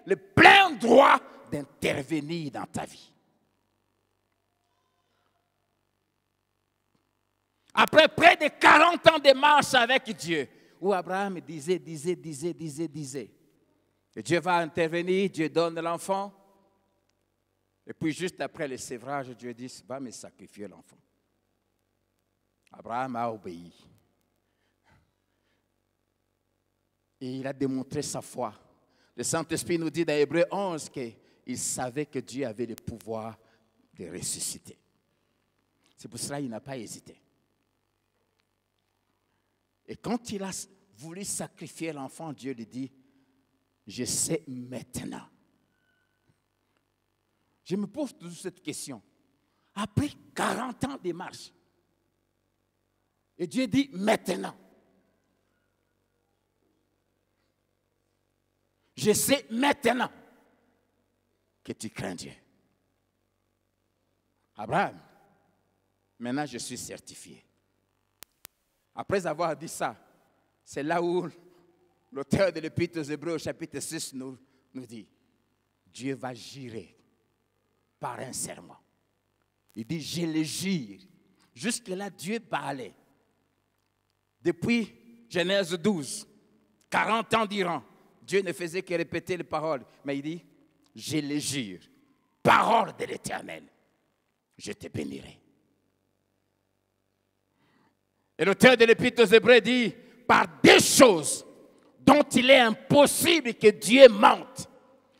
le plein droit d'intervenir dans ta vie. Après près de 40 ans de marche avec Dieu, où Abraham disait. Et Dieu va intervenir, Dieu donne l'enfant. Et puis juste après le sévrage, Dieu dit, va me sacrifier l'enfant. Abraham a obéi. Et il a démontré sa foi. Le Saint-Esprit nous dit dans Hébreux 11 qu'il savait que Dieu avait le pouvoir de ressusciter. C'est pour cela qu'il n'a pas hésité. Et quand il a voulu sacrifier l'enfant, Dieu lui dit, je sais maintenant. Je me pose toujours cette question. Après 40 ans de marche, et Dieu dit maintenant. Je sais maintenant que tu crains Dieu. Abraham, maintenant je suis certifié. Après avoir dit ça, c'est là où l'auteur de l'Épître aux Hébreux au chapitre 6 nous dit, Dieu va jurer par un serment. Il dit, je le jure. Jusque-là, Dieu parlait. Depuis Genèse 12, 40 ans durant, Dieu ne faisait que répéter les paroles. Mais il dit, je le jure, parole de l'Éternel, je te bénirai. Et l'auteur de l'Épître aux Hébreux dit, par des choses dont il est impossible que Dieu mente,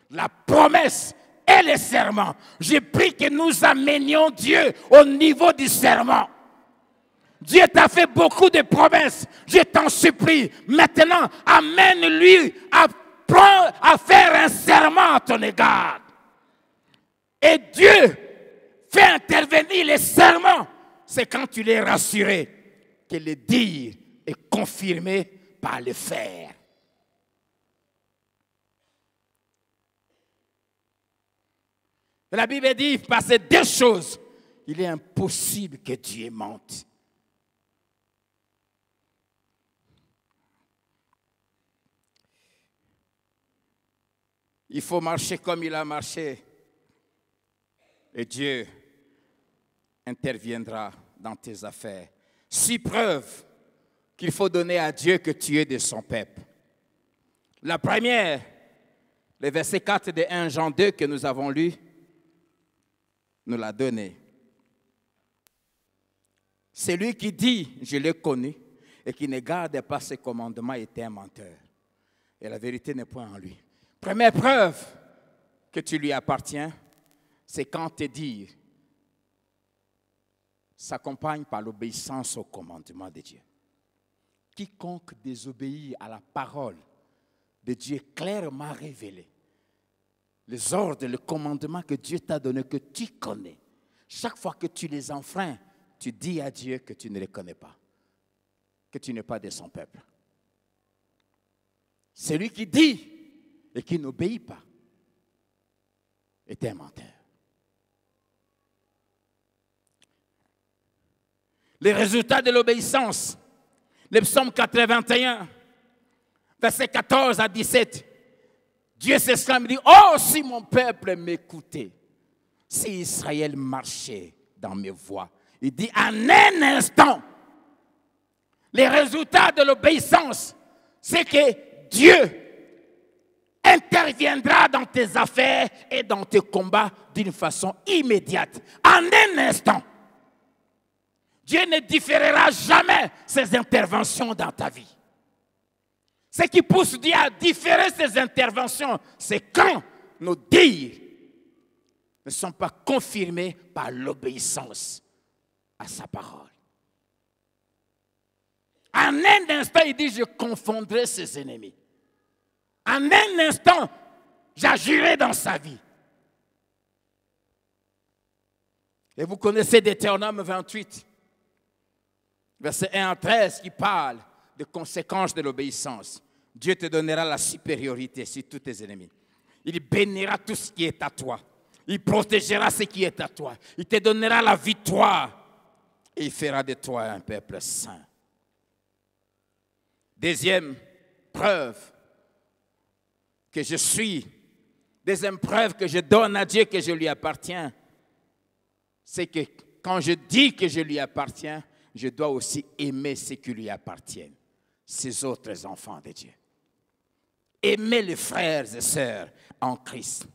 la promesse et le serment. Je prie que nous amenions Dieu au niveau du serment. Dieu t'a fait beaucoup de promesses. Je t'en supplie. Maintenant, amène-lui à faire un serment à ton égard. Et Dieu fait intervenir les serments. C'est quand tu l'es rassuré que le dire est confirmé par le faire. La Bible dit, par ces deux choses, il est impossible que Dieu mente. Il faut marcher comme il a marché. Et Dieu interviendra dans tes affaires. 6 preuves qu'il faut donner à Dieu que tu es de son peuple. La première, le verset 4 de 1 Jean 2 que nous avons lu, nous l'a donné. Celui qui dit, je l'ai connu, et qui ne garde pas ses commandements est un menteur. Et la vérité n'est point en lui. Première preuve que tu lui appartiens, c'est quand te dire s'accompagne par l'obéissance au commandement de Dieu. Quiconque désobéit à la parole de Dieu clairement révélée, les ordres, les commandements que Dieu t'a donnés, que tu connais, chaque fois que tu les enfreins, tu dis à Dieu que tu ne les connais pas, que tu n'es pas de son peuple. Celui qui dit et qui n'obéit pas est un menteur. Les résultats de l'obéissance. Le psaume 81, versets 14 à 17. Dieu s'exclame et dit, « Oh, si mon peuple m'écoutait, si Israël marchait dans mes voies. » Il dit, en un instant, les résultats de l'obéissance, c'est que Dieu interviendra dans tes affaires et dans tes combats d'une façon immédiate. En un instant. Dieu ne différera jamais ses interventions dans ta vie. Ce qui pousse Dieu à différer ses interventions, c'est quand nos dires ne sont pas confirmés par l'obéissance à sa parole. En un instant, il dit, je confondrai ses ennemis. En un instant, j'agirai dans sa vie. Et vous connaissez Deutéronome 28, verset 1 à 13, qui parle des conséquences de l'obéissance. Dieu te donnera la supériorité sur tous tes ennemis. Il bénira tout ce qui est à toi. Il protégera ce qui est à toi. Il te donnera la victoire. Et il fera de toi un peuple saint. Deuxième preuve que je suis, deuxième preuve que je donne à Dieu que je lui appartiens, c'est que quand je dis que je lui appartiens, je dois aussi aimer ceux qui lui appartiennent, ces autres enfants de Dieu. Aimer les frères et sœurs en Christ.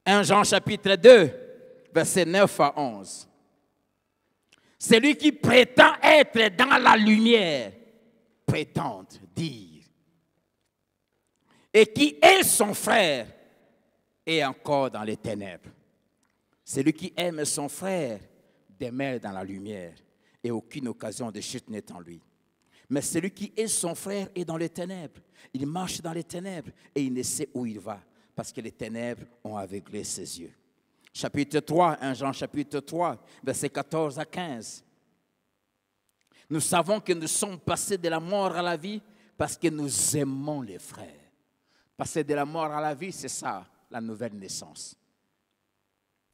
1 Jean chapitre 2, versets 9 à 11. Celui qui prétend être dans la lumière, prétend dire, et qui est son frère, est encore dans les ténèbres. Celui qui aime son frère demeure dans la lumière, et aucune occasion de chute n'est en lui. Mais celui qui est son frère est dans les ténèbres. Il marche dans les ténèbres et il ne sait où il va, parce que les ténèbres ont aveuglé ses yeux. Chapitre 3, 1 Jean chapitre 3, versets 14 à 15. Nous savons que nous sommes passés de la mort à la vie parce que nous aimons les frères. Passer de la mort à la vie, c'est ça, la nouvelle naissance.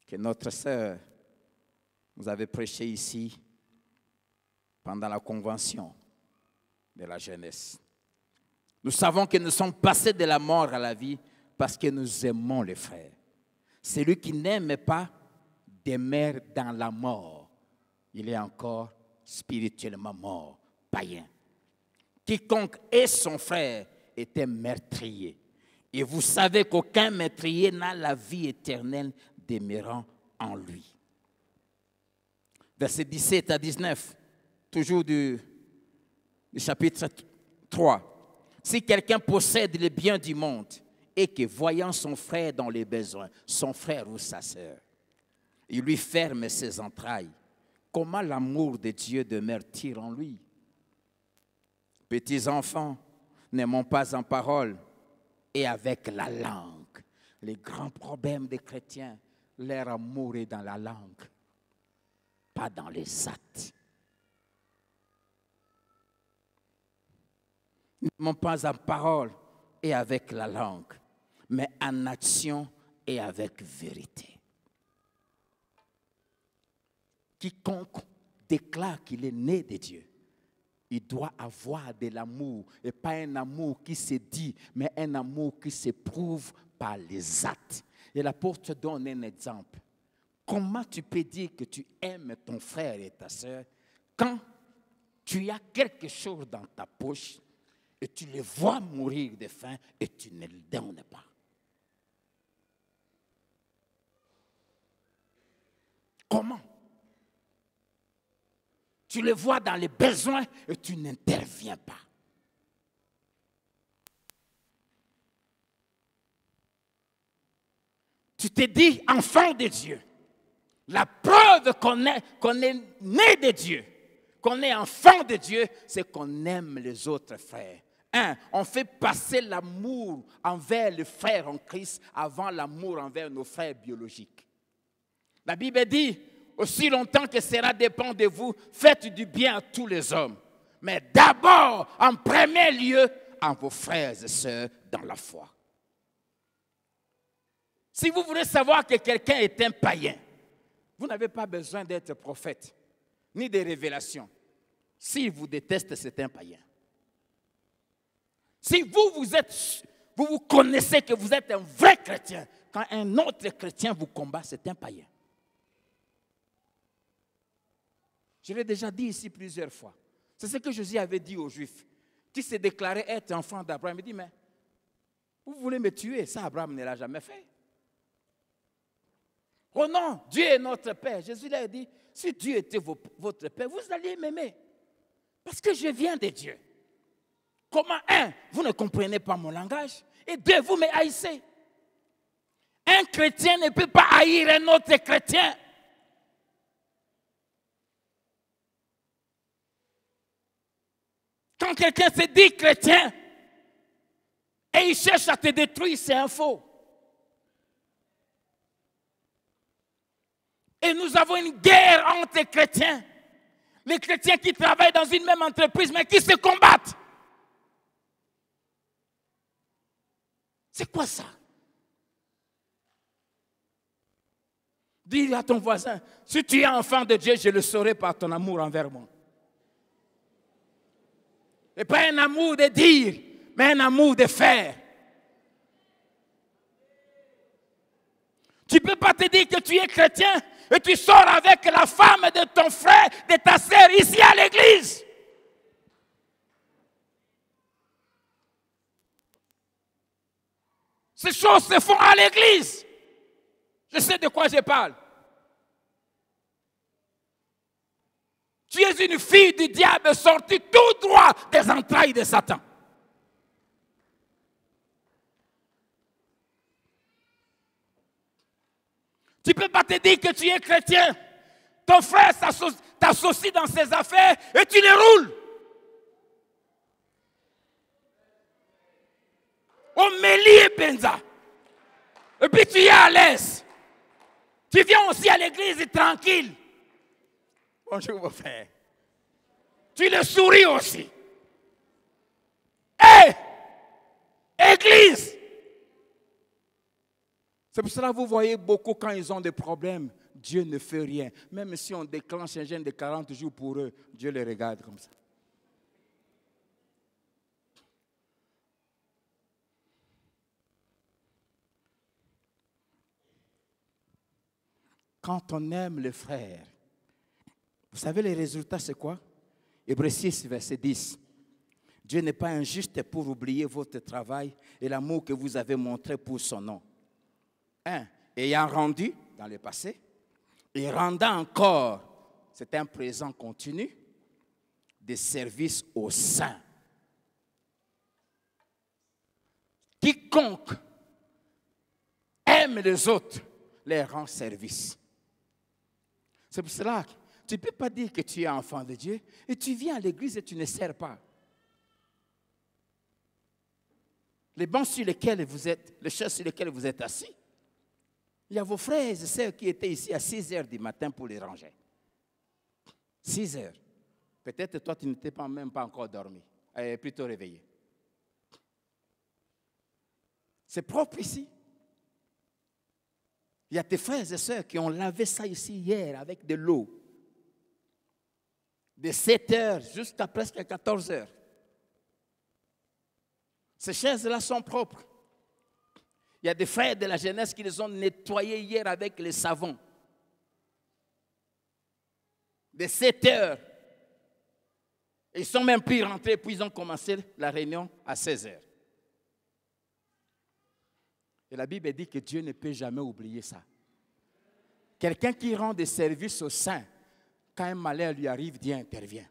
Que notre sœur nous avait prêché ici pendant la convention de la jeunesse. Nous savons que nous sommes passés de la mort à la vie parce que nous aimons les frères. Celui qui n'aime pas demeure dans la mort. Il est encore spirituellement mort, païen. Quiconque est son frère est un meurtrier. Et vous savez qu'aucun meurtrier n'a la vie éternelle demeurant en lui. Versets 17 à 19, toujours du chapitre 3. Si quelqu'un possède les biens du monde et que voyant son frère dans les besoins, son frère ou sa sœur, il lui ferme ses entrailles, comment l'amour de Dieu demeure-t-il en lui? Petits enfants, n'aimons pas en parole et avec la langue. Les grands problèmes des chrétiens, leur amour est dans la langue, pas dans les actes. N'aimons pas en parole et avec la langue, mais en action et avec vérité. Quiconque déclare qu'il est né de Dieu, il doit avoir de l'amour, et pas un amour qui se dit, mais un amour qui s'éprouve par les actes. Et l'apôtre donne un exemple. Comment tu peux dire que tu aimes ton frère et ta sœur quand tu as quelque chose dans ta poche et tu les vois mourir de faim et tu ne le donnes pas? Comment? Tu les vois dans les besoins et tu n'interviens pas. Tu te dis enfant de Dieu. La preuve qu'on est né de Dieu, qu'on est enfant de Dieu, c'est qu'on aime les autres frères. On fait passer l'amour envers les frères en Christ avant l'amour envers nos frères biologiques. La Bible dit, aussi longtemps que cela dépend de vous, faites du bien à tous les hommes. Mais d'abord, en premier lieu, à vos frères et sœurs dans la foi. Si vous voulez savoir que quelqu'un est un païen, vous n'avez pas besoin d'être prophète, ni de révélations. S'il vous déteste, c'est un païen. Si vous connaissez que vous êtes un vrai chrétien, quand un autre chrétien vous combat, c'est un païen. Je l'ai déjà dit ici plusieurs fois. C'est ce que Jésus avait dit aux Juifs, qui se déclaraient être enfants d'Abraham. Il dit, mais vous voulez me tuer? Ça, Abraham ne l'a jamais fait. Oh non, Dieu est notre Père. Jésus leur a dit, si Dieu était votre Père, vous alliez m'aimer. Parce que je viens de Dieu. Comment, un, vous ne comprenez pas mon langage, et deux, vous me haïssez. Un chrétien ne peut pas haïr un autre chrétien. Quand quelqu'un se dit chrétien et il cherche à te détruire, c'est un faux. Et nous avons une guerre entre chrétiens. Les chrétiens qui travaillent dans une même entreprise, mais qui se combattent. C'est quoi ça? Dis à ton voisin, si tu es enfant de Dieu, je le saurai par ton amour envers moi. Et pas un amour de dire, mais un amour de faire. Tu ne peux pas te dire que tu es chrétien et tu sors avec la femme de ton frère, de ta sœur ici à l'église. Ces choses se font à l'église. Je sais de quoi je parle. Tu es une fille du diable sortie tout droit des entrailles de Satan. Tu ne peux pas te dire que tu es chrétien. Ton frère t'associe dans ses affaires et tu les roules. Au Mélie Benza. Et puis tu es à l'aise. Tu viens aussi à l'église tranquille. Bonjour mon frère. Tu le souris aussi. Hé! Église! C'est pour cela que vous voyez beaucoup quand ils ont des problèmes, Dieu ne fait rien. Même si on déclenche un jeûne de 40 jours pour eux, Dieu les regarde comme ça. Quand on aime le frère, vous savez les résultats c'est quoi? Hébreux 6, verset 10. Dieu n'est pas injuste pour oublier votre travail et l'amour que vous avez montré pour son nom. 1. Ayant rendu dans le passé et rendant encore, c'est un présent continu, des services aux saints. Quiconque aime les autres les rend service. C'est pour cela que tu ne peux pas dire que tu es enfant de Dieu et tu viens à l'église et tu ne sers pas. Les bancs sur lesquels vous êtes, les chaises sur lesquelles vous êtes assis, il y a vos frères et sœurs qui étaient ici à 6 heures du matin pour les ranger. 6 heures. Peut-être toi, tu n'étais même pas encore dormi, plutôt réveillé. C'est propre ici. Il y a tes frères et sœurs qui ont lavé ça ici hier avec de l'eau. De 7 heures jusqu'à presque 14 heures. Ces chaises-là sont propres. Il y a des frères de la jeunesse qui les ont nettoyées hier avec le savon. De 7 heures. Ils sont même plus rentrés, puis ils ont commencé la réunion à 16 heures. Et la Bible dit que Dieu ne peut jamais oublier ça. Quelqu'un qui rend des services aux saints, quand un malheur lui arrive, Dieu intervient.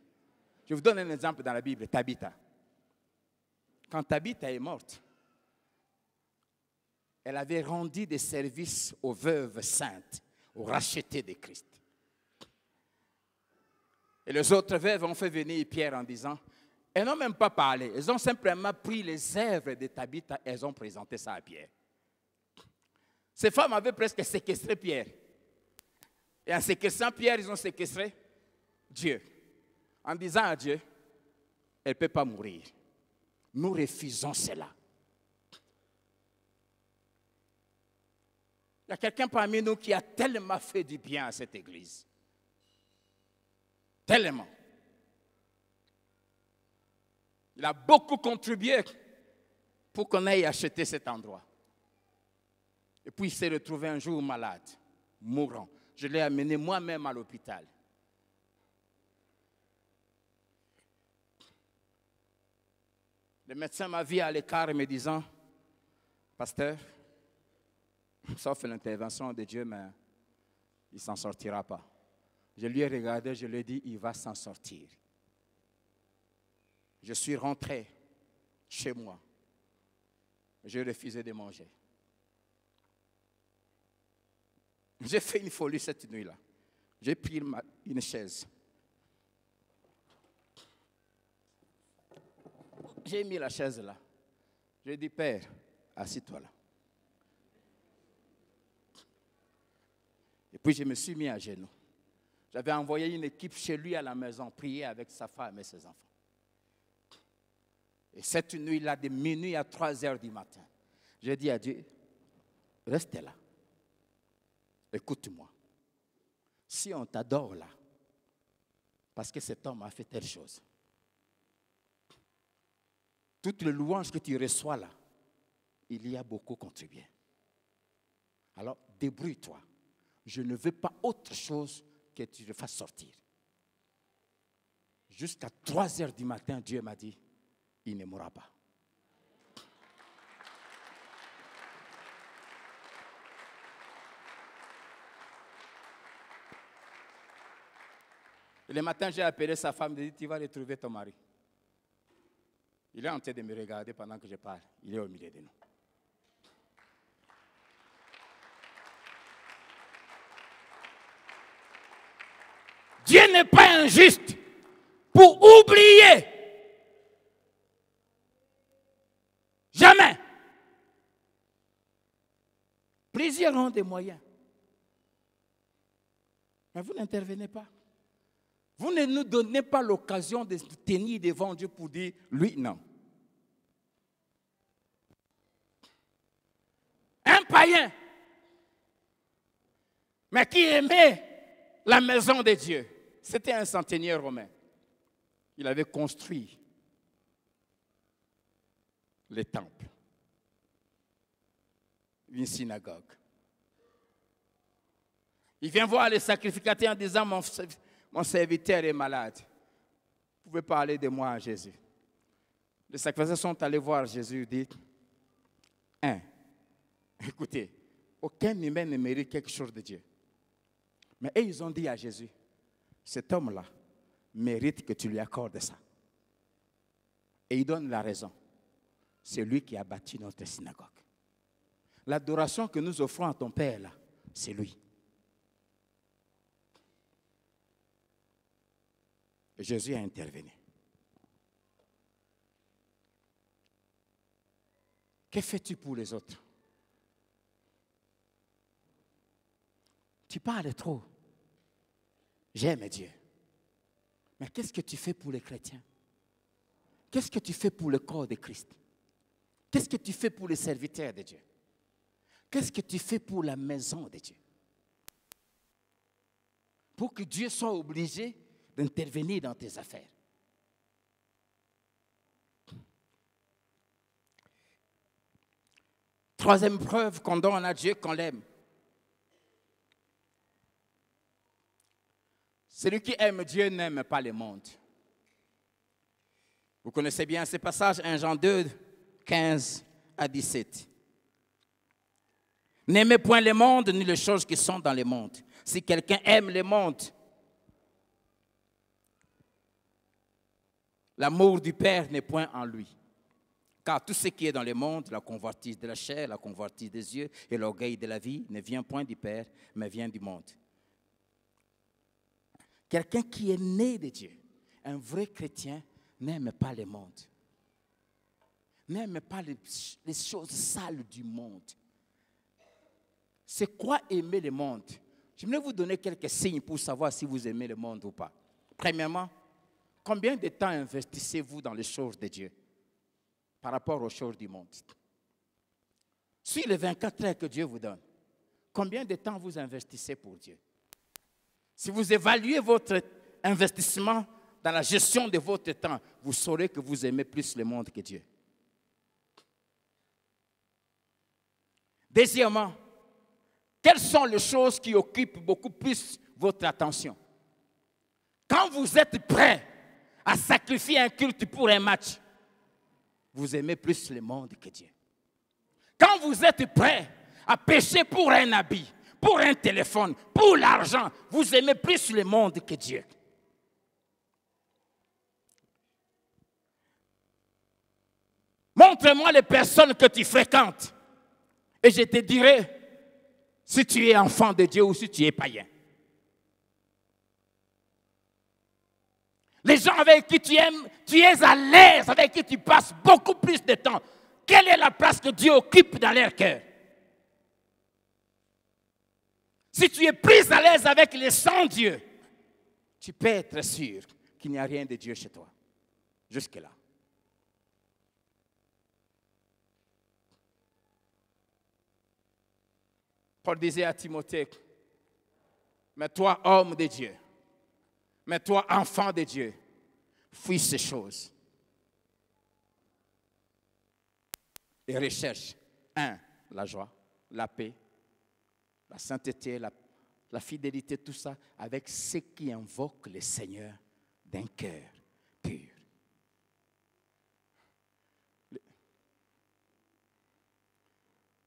Je vous donne un exemple dans la Bible, Tabitha. Quand Tabitha est morte, elle avait rendu des services aux veuves saintes, aux rachetées de Christ. Et les autres veuves ont fait venir Pierre en disant, elles n'ont même pas parlé, elles ont simplement pris les œuvres de Tabitha et elles ont présenté ça à Pierre. Ces femmes avaient presque séquestré Pierre. Et en séquestrant Pierre, ils ont séquestré Dieu. En disant à Dieu, elle ne peut pas mourir. Nous refusons cela. Il y a quelqu'un parmi nous qui a tellement fait du bien à cette église. Tellement. Il a beaucoup contribué pour qu'on aille acheter cet endroit. Et puis il s'est retrouvé un jour malade, mourant. Je l'ai amené moi-même à l'hôpital. Le médecin m'a vu à l'écart me disant, pasteur, sauf l'intervention de Dieu, mais il ne s'en sortira pas. Je lui ai regardé, je lui ai dit, il va s'en sortir. Je suis rentré chez moi. J'ai refusé de manger. J'ai fait une folie cette nuit-là. J'ai pris une chaise. J'ai mis la chaise là. J'ai dit, Père, assis-toi là. Et puis je me suis mis à genoux. J'avais envoyé une équipe chez lui à la maison, prier avec sa femme et ses enfants. Et cette nuit-là, de minuit à 3 heures du matin, j'ai dit à Dieu, restez là. Écoute-moi. Si on t'adore là, parce que cet homme a fait telle chose, toutes les louanges que tu reçois là, il y a beaucoup contribué. Alors, débrouille-toi. Je ne veux pas autre chose que tu le fasses sortir. Jusqu'à 3 heures du matin, Dieu m'a dit, il ne mourra pas. Et le matin, j'ai appelé sa femme, j'ai dit, tu vas retrouver ton mari. Il est en train de me regarder pendant que je parle. Il est au milieu de nous. Dieu n'est pas injuste pour oublier. Jamais. Plusieurs ont des moyens. Mais vous n'intervenez pas. Vous ne nous donnez pas l'occasion de tenir devant Dieu pour dire, lui, non. Un païen, mais qui aimait la maison de Dieu. C'était un centenier romain. Il avait construit le temple, une synagogue. Il vient voir les sacrificateurs en disant, mon serviteur est malade. Vous pouvez parler de moi à Jésus. Les sacrificateurs sont allés voir Jésus et disent, écoutez, aucun humain ne mérite quelque chose de Dieu. Mais eux, ils ont dit à Jésus, cet homme-là mérite que tu lui accordes ça. Et il donne la raison. C'est lui qui a bâti notre synagogue. L'adoration que nous offrons à ton Père, là, c'est lui. Et Jésus a intervenu. Que fais-tu pour les autres? Tu parles trop. J'aime Dieu. Mais qu'est-ce que tu fais pour les chrétiens? Qu'est-ce que tu fais pour le corps de Christ? Qu'est-ce que tu fais pour les serviteurs de Dieu? Qu'est-ce que tu fais pour la maison de Dieu? Pour que Dieu soit obligé d'intervenir dans tes affaires. Troisième preuve qu'on donne à Dieu qu'on l'aime. Celui qui aime Dieu n'aime pas le monde. Vous connaissez bien ce passage, 1 Jean 2, 15 à 17. N'aimez point le monde ni les choses qui sont dans le monde. Si quelqu'un aime le monde, l'amour du Père n'est point en lui. Car tout ce qui est dans le monde, la convoitise de la chair, la convoitise des yeux et l'orgueil de la vie, ne vient point du Père, mais vient du monde. Quelqu'un qui est né de Dieu, un vrai chrétien, n'aime pas le monde. N'aime pas les choses sales du monde. C'est quoi aimer le monde? J'aimerais vous donner quelques signes pour savoir si vous aimez le monde ou pas. Premièrement, combien de temps investissez-vous dans les choses de Dieu par rapport aux choses du monde? Sur les 24 heures que Dieu vous donne, combien de temps vous investissez pour Dieu? Si vous évaluez votre investissement dans la gestion de votre temps, vous saurez que vous aimez plus le monde que Dieu. Deuxièmement, quelles sont les choses qui occupent beaucoup plus votre attention? Quand vous êtes prêt à sacrifier un culte pour un match, vous aimez plus le monde que Dieu. Quand vous êtes prêt à pécher pour un habit, pour un téléphone, pour l'argent, vous aimez plus le monde que Dieu. Montre-moi les personnes que tu fréquentes et je te dirai si tu es enfant de Dieu ou si tu es païen. Les gens avec qui tu aimes, tu es à l'aise, avec qui tu passes beaucoup plus de temps. Quelle est la place que Dieu occupe dans leur cœur? Si tu es plus à l'aise avec les sans-Dieu, tu peux être sûr qu'il n'y a rien de Dieu chez toi. Jusque-là. Paul disait à Timothée, mais toi, homme de Dieu, mais toi, enfant de Dieu, fuis ces choses. Et recherche, la joie, la paix, la sainteté, la fidélité, tout ça, avec ceux qui invoquent le Seigneur d'un cœur pur.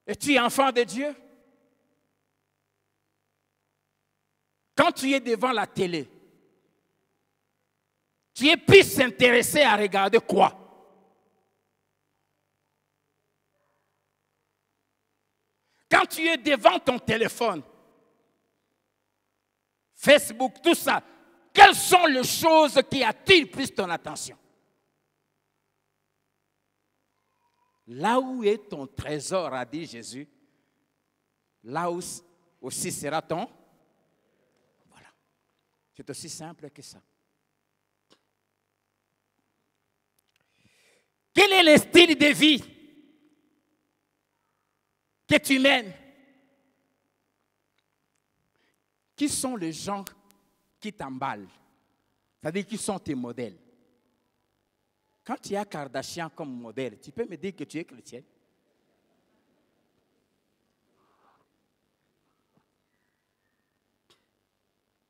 Es-tu enfant de Dieu? Quand tu es devant la télé, tu es plus intéressé à regarder quoi? Quand tu es devant ton téléphone, Facebook, tout ça, quelles sont les choses qui attirent plus ton attention? Là où est ton trésor, a dit Jésus, là où aussi sera ton. Voilà. C'est aussi simple que ça. Quel est le style de vie que tu mènes? Qui sont les gens qui t'emballent? C'est-à-dire qui sont tes modèles? Quand tu as Kardashian comme modèle, tu peux me dire que tu es chrétien?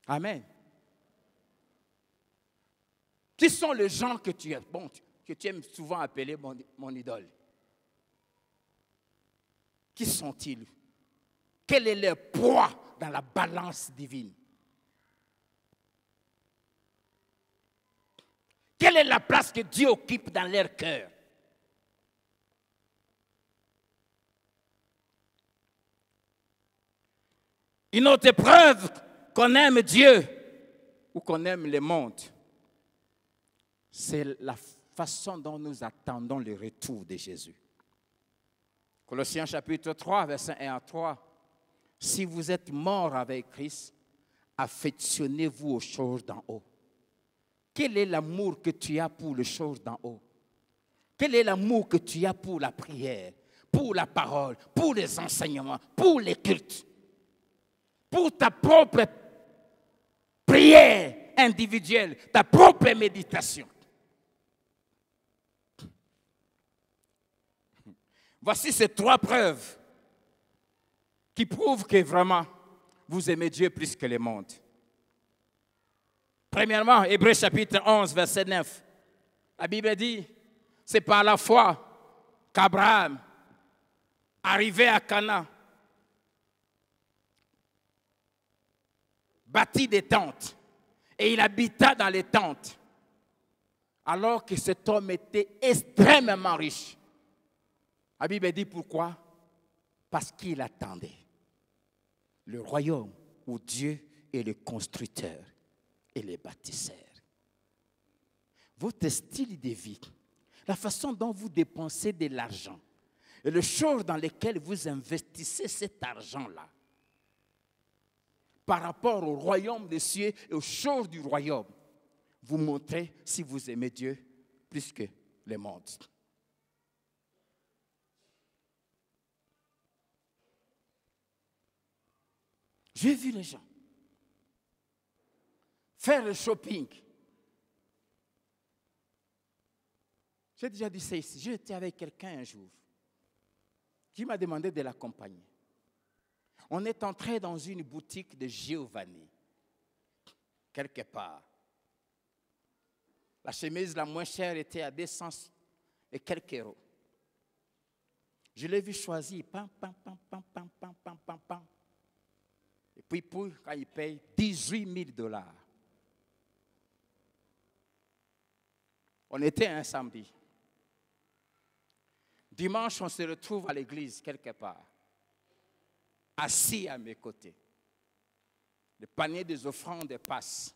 Amen. Qui sont les gens que tu aimes? Bon, que tu aimes souvent appeler mon idole. Qui sont-ils? Quel est leur poids dans la balance divine? Quelle est la place que Dieu occupe dans leur cœur? Une autre preuve qu'on aime Dieu ou qu'on aime le monde, c'est la façon dont nous attendons le retour de Jésus. Colossiens chapitre 3, versets 1 à 3. Si vous êtes morts avec Christ, affectionnez-vous aux choses d'en haut. Quel est l'amour que tu as pour les choses d'en haut? Quel est l'amour que tu as pour la prière, pour la parole, pour les enseignements, pour les cultes? Pour ta propre prière individuelle, ta propre méditation. Voici ces trois preuves qui prouvent que vraiment vous aimez Dieu plus que le monde. Premièrement, Hébreux chapitre 11, verset 9. La Bible dit, c'est par la foi qu'Abraham, arrivé à Canaan, bâtit des tentes et il habita dans les tentes alors que cet homme était extrêmement riche. La Bible dit pourquoi? Parce qu'il attendait le royaume où Dieu est le constructeur et le bâtisseur. Votre style de vie, la façon dont vous dépensez de l'argent et les choses dans lesquelles vous investissez cet argent-là, par rapport au royaume des cieux et aux choses du royaume, vous montrez si vous aimez Dieu plus que le monde. J'ai vu les gens faire le shopping J'ai déjà dit ça ici. J'étais avec quelqu'un un jour qui m'a demandé de l'accompagner. On est entré dans une boutique de Giovanni, quelque part. La chemise la moins chère était à 200 et quelques euros. Je l'ai vu choisir, pam, pam, pam, pam, pam, pam, pam, pam, pam. Et puis, quand il paye 18 000 $. On était un samedi. Dimanche, on se retrouve à l'église, quelque part, assis à mes côtés. Le panier des offrandes passe.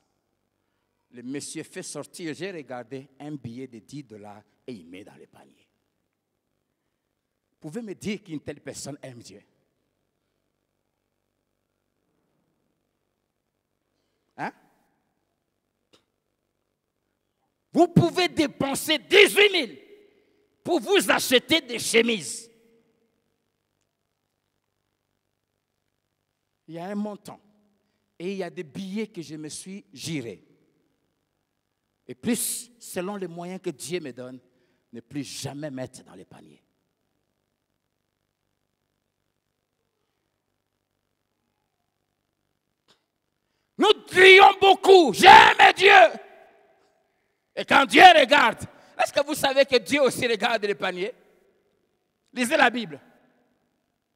Le monsieur fait sortir, j'ai regardé un billet de 10 $ et il met dans le panier. Vous pouvez me dire qu'une telle personne aime Dieu? Hein? Vous pouvez dépenser 18 000 pour vous acheter des chemises. Il y a un montant. Et il y a des billets que je me suis giré. Et plus, selon les moyens que Dieu me donne, ne plus jamais mettre dans les paniers. Nous crions beaucoup, j'aime Dieu. Et quand Dieu regarde, est-ce que vous savez que Dieu aussi regarde les paniers? Lisez la Bible.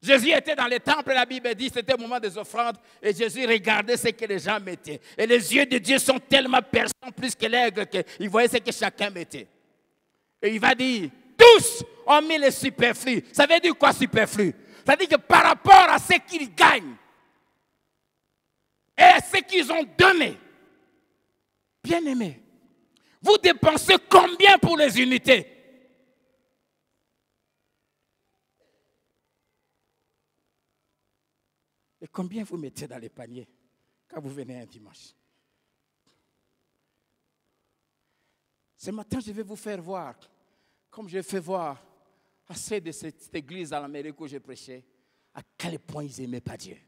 Jésus était dans les temples, la Bible dit, c'était le moment des offrandes, et Jésus regardait ce que les gens mettaient. Et les yeux de Dieu sont tellement perçants, plus que l'aigle, qu'il voyait ce que chacun mettait. Et il va dire, tous ont mis le superflu. Ça veut dire quoi superflu? Ça veut dire que par rapport à ce qu'ils gagnent, et à ce qu'ils ont donné, bien aimé, vous dépensez combien pour les unités? Et combien vous mettez dans les paniers quand vous venez un dimanche? Ce matin, je vais vous faire voir, comme je fais voir à ceux de cette église en Amérique où je prêchais, à quel point ils n'aimaient pas Dieu.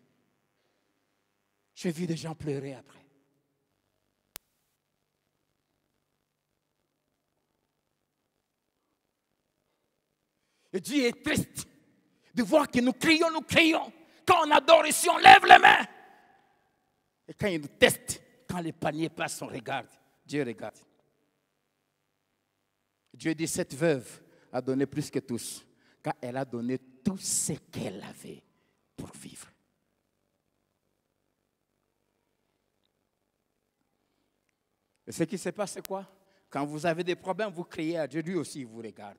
J'ai vu des gens pleurer après. Et Dieu est triste de voir que nous crions. Quand on adore ici, on lève les mains. Et quand il nous teste, quand les paniers passent, on regarde. Dieu regarde. Dieu dit, cette veuve a donné plus que tous, car elle a donné tout ce qu'elle avait pour vivre. Et ce qui se passe, c'est quoi? Quand vous avez des problèmes, vous criez à Dieu, lui aussi il vous regarde.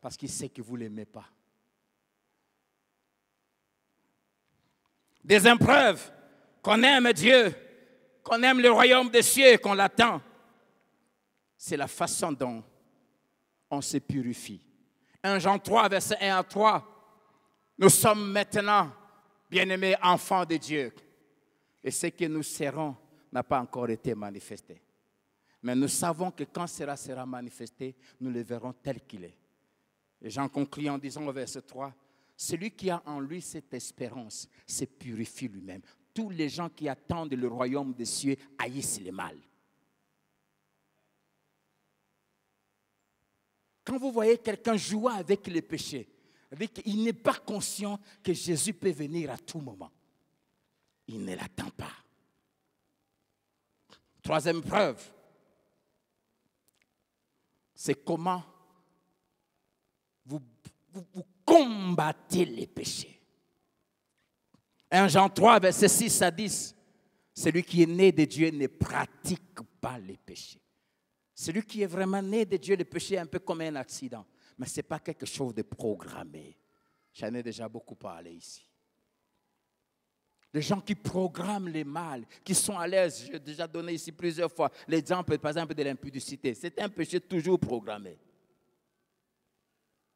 Parce qu'il sait que vous ne l'aimez pas. Des épreuves, qu'on aime Dieu, qu'on aime le royaume des cieux, qu'on l'attend. C'est la façon dont on se purifie. 1 Jean 3, verset 1 à 3. Nous sommes maintenant, bien-aimés enfants de Dieu. Et ce que nous serons n'a pas encore été manifesté. Mais nous savons que quand cela sera manifesté, nous le verrons tel qu'il est. Et Jean conclut en disant au verset 3, celui qui a en lui cette espérance se purifie lui-même. Tous les gens qui attendent le royaume des cieux haïssent le mal. Quand vous voyez quelqu'un jouer avec les péchés, il n'est pas conscient que Jésus peut venir à tout moment. Il ne l'attend pas. Troisième preuve, c'est comment vous combattez les péchés. 1 Jean 3, verset 6 à 10. Celui qui est né de Dieu ne pratique pas les péchés. Celui qui est vraiment né de Dieu, le péché est un peu comme un accident. Mais ce n'est pas quelque chose de programmé. J'en ai déjà beaucoup parlé ici. Les gens qui programment les mal, qui sont à l'aise, j'ai déjà donné ici plusieurs fois l'exemple, par exemple, de l'impudicité. C'est un péché toujours programmé,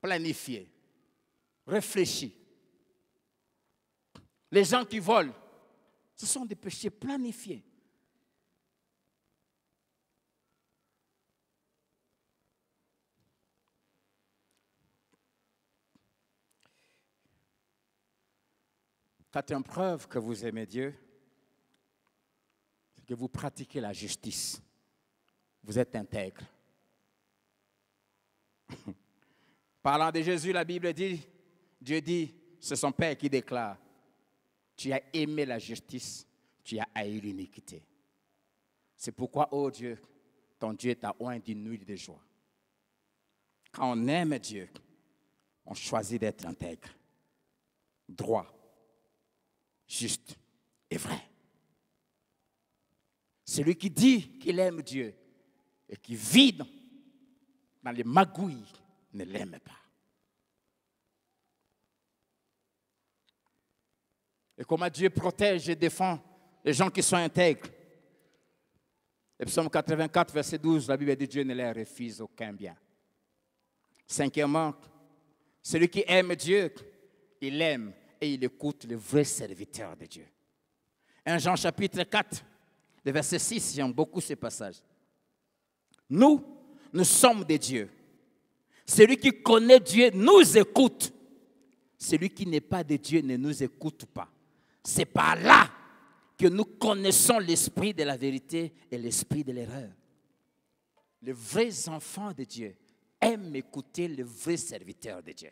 planifié, réfléchi. Les gens qui volent, ce sont des péchés planifiés. Quatrième preuve que vous aimez Dieu, c'est que vous pratiquez la justice. Vous êtes intègre. Parlant de Jésus, la Bible dit, Dieu dit, c'est son Père qui déclare, tu as aimé la justice, tu as haï l'iniquité. C'est pourquoi, oh Dieu, ton Dieu t'a oint d'une huile de joie. Quand on aime Dieu, on choisit d'être intègre, droit, juste et vrai. Celui qui dit qu'il aime Dieu et qui vit dans les magouilles ne l'aime pas. Et comment Dieu protège et défend les gens qui sont intègres. Le psaume 84, verset 12, la Bible dit Dieu ne leur refuse aucun bien. Cinquièmement, celui qui aime Dieu, il aime et il écoute le vrai serviteur de Dieu. 1 Jean chapitre 4, le verset 6, j'aime beaucoup ce passage. Nous sommes des dieux. Celui qui connaît Dieu nous écoute. Celui qui n'est pas de Dieu ne nous écoute pas. C'est par là que nous connaissons l'esprit de la vérité et l'esprit de l'erreur. Les vrais enfants de Dieu aiment écouter le vrai serviteur de Dieu.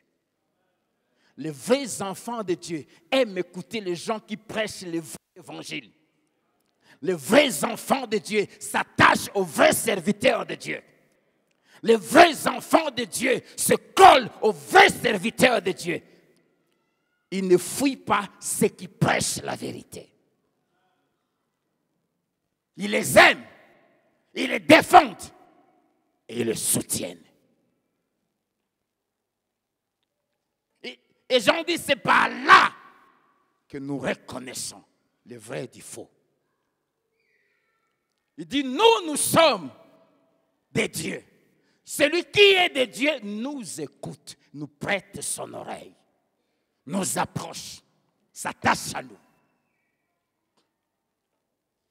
Les vrais enfants de Dieu aiment écouter les gens qui prêchent le vrai évangile. Les vrais enfants de Dieu s'attachent aux vrais serviteurs de Dieu. Les vrais enfants de Dieu se collent aux vrais serviteurs de Dieu. Ils ne fuient pas ceux qui prêchent la vérité. Ils les aiment, ils les défendent et ils les soutiennent. Et Jean dit, c'est par là que nous reconnaissons le vrai du faux. Il dit, nous sommes des dieux. Celui qui est de Dieu nous écoute, nous prête son oreille, nous approche, s'attache à nous.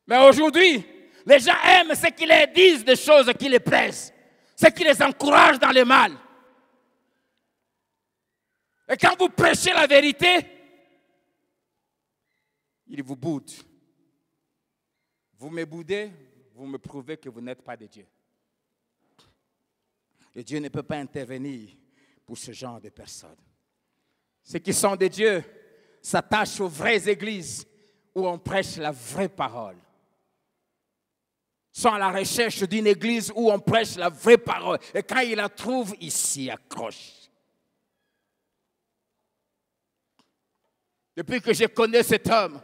Mais aujourd'hui, les gens aiment ce qui leur disent des choses qui les plaisent, ce qui les encourage dans le mal. Et quand vous prêchez la vérité, ils vous boudent. Vous me boudez, vous me prouvez que vous n'êtes pas de Dieu. Et Dieu ne peut pas intervenir pour ce genre de personnes. Ceux qui sont de Dieu s'attachent aux vraies églises où on prêche la vraie parole. Sont à la recherche d'une église où on prêche la vraie parole. Et quand ils la trouvent, ils s'y accrochent. Depuis que je connais cet homme,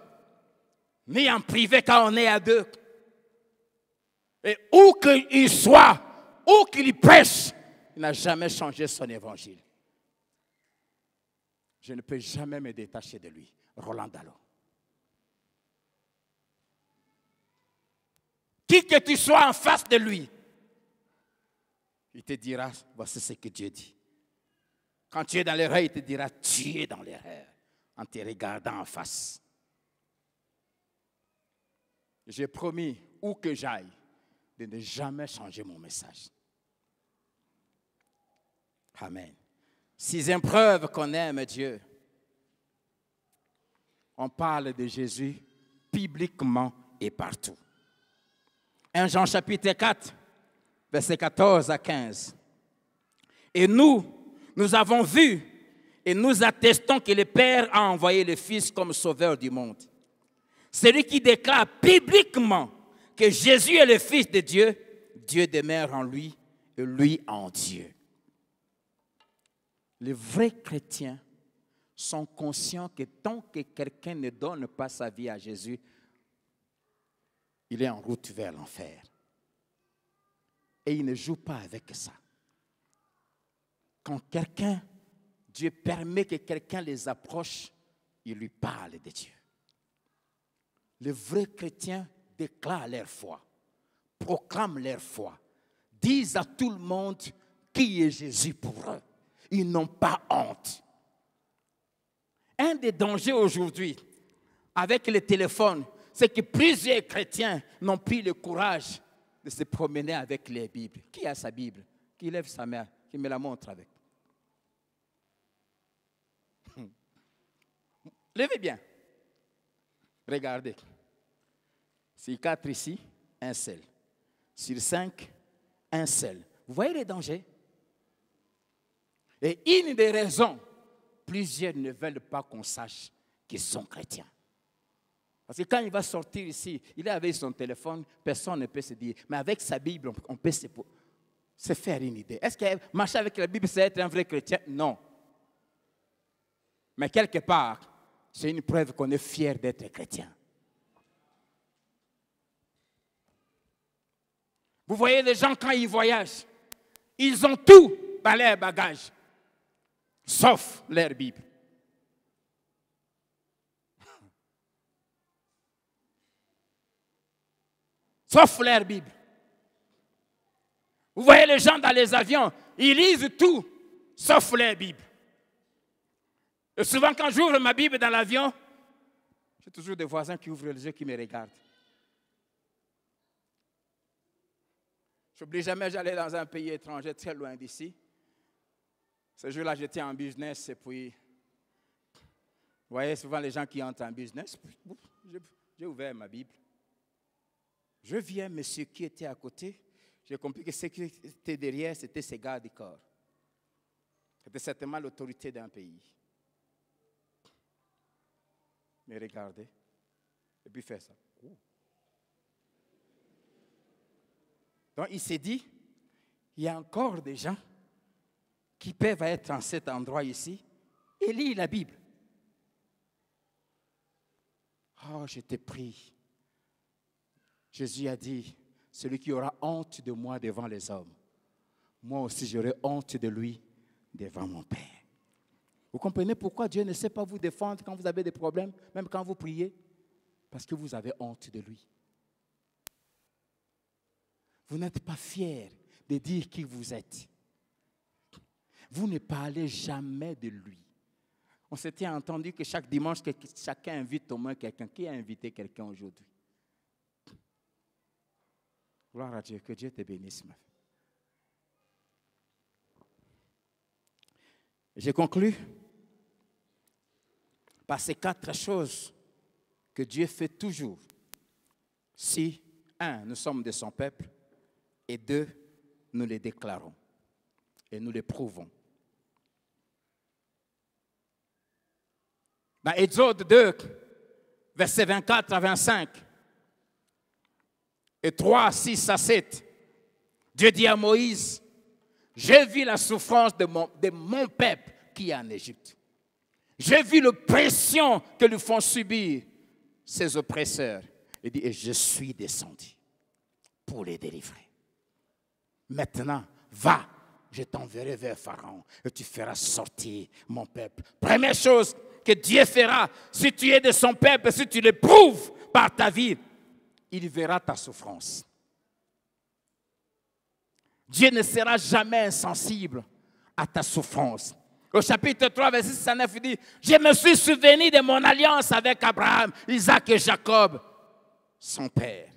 ni en privé quand on est à deux, et où qu'il soit, où qu'il prêche, il n'a jamais changé son évangile. Je ne peux jamais me détacher de lui. Roland Dallon. Qui que tu sois en face de lui, il te dira, voici ce que Dieu dit. Quand tu es dans l'erreur, il te dira, tu es dans l'erreur, en te regardant en face. J'ai promis, où que j'aille, de ne jamais changer mon message. Amen. Sixième preuve qu'on aime Dieu. On parle de Jésus publiquement et partout. 1 Jean chapitre 4, versets 14 à 15. Et nous avons vu et nous attestons que le Père a envoyé le Fils comme sauveur du monde. Celui qui déclare publiquement que Jésus est le Fils de Dieu, Dieu demeure en lui et lui en Dieu. Les vrais chrétiens sont conscients que tant que quelqu'un ne donne pas sa vie à Jésus, il est en route vers l'enfer. Et il ne joue pas avec ça. Quand Dieu permet que quelqu'un les approche, il lui parle de Dieu. Les vrais chrétiens déclarent leur foi, proclament leur foi, disent à tout le monde qui est Jésus pour eux. Ils n'ont pas honte. Un des dangers aujourd'hui, avec le téléphone, c'est que plusieurs chrétiens n'ont plus le courage de se promener avec les Bibles. Qui a sa Bible? Qui lève sa main, qui me la montre avec. Levez bien. Regardez. Sur 4 ici, un seul. Sur 5, un seul. Vous voyez les dangers? Et une des raisons, plusieurs ne veulent pas qu'on sache qu'ils sont chrétiens. Parce que quand il va sortir ici, il est avec son téléphone, personne ne peut se dire. Mais avec sa Bible, on peut se faire une idée. Est-ce que marcher avec la Bible, c'est être un vrai chrétien? Non. Mais quelque part, c'est une preuve qu'on est fier d'être chrétien. Vous voyez les gens quand ils voyagent, ils ont tout dans leur bagage, sauf leur Bible. Sauf leur Bible. Vous voyez les gens dans les avions, ils lisent tout, sauf leur Bible. Et souvent, quand j'ouvre ma Bible dans l'avion, j'ai toujours des voisins qui ouvrent les yeux, qui me regardent. Je n'oublie jamais, j'allais dans un pays étranger très loin d'ici. Ce jour-là, j'étais en business et puis, vous voyez souvent les gens qui entrent en business, j'ai ouvert ma Bible. Je viens, monsieur qui était à côté, j'ai compris que ce qui était derrière, c'était ses gardes du corps. C'était certainement l'autorité d'un pays. Mais regardez, et puis fait ça. Donc il s'est dit, il y a encore des gens qui peuvent être en cet endroit ici et lire la Bible. Oh, j'étais pris. Jésus a dit, celui qui aura honte de moi devant les hommes, moi aussi j'aurai honte de lui devant mon Père. Vous comprenez pourquoi Dieu ne sait pas vous défendre quand vous avez des problèmes, même quand vous priez? Parce que vous avez honte de lui. Vous n'êtes pas fier de dire qui vous êtes. Vous ne parlez jamais de lui. On s'était entendu que chaque dimanche, chacun invite au moins quelqu'un. Qui a invité quelqu'un aujourd'hui? Gloire à Dieu, que Dieu te bénisse, ma fille. Je conclus par ces 4 choses que Dieu fait toujours. Si, 1, nous sommes de son peuple, et 2, nous les déclarons et nous les prouvons. Dans Exode 2, versets 24 à 25, et 3, 6 à 7, Dieu dit à Moïse, j'ai vu la souffrance de mon peuple qui est en Égypte. J'ai vu l'oppression que lui font subir ses oppresseurs. Il dit, et je suis descendu pour les délivrer. Maintenant, va, je t'enverrai vers Pharaon et tu feras sortir mon peuple. Première chose que Dieu fera, si tu es de son peuple, si tu le prouves par ta vie, il verra ta souffrance. Dieu ne sera jamais insensible à ta souffrance. Au chapitre 3, verset 6 à 9, il dit, je me suis souvenu de mon alliance avec Abraham, Isaac et Jacob, son père.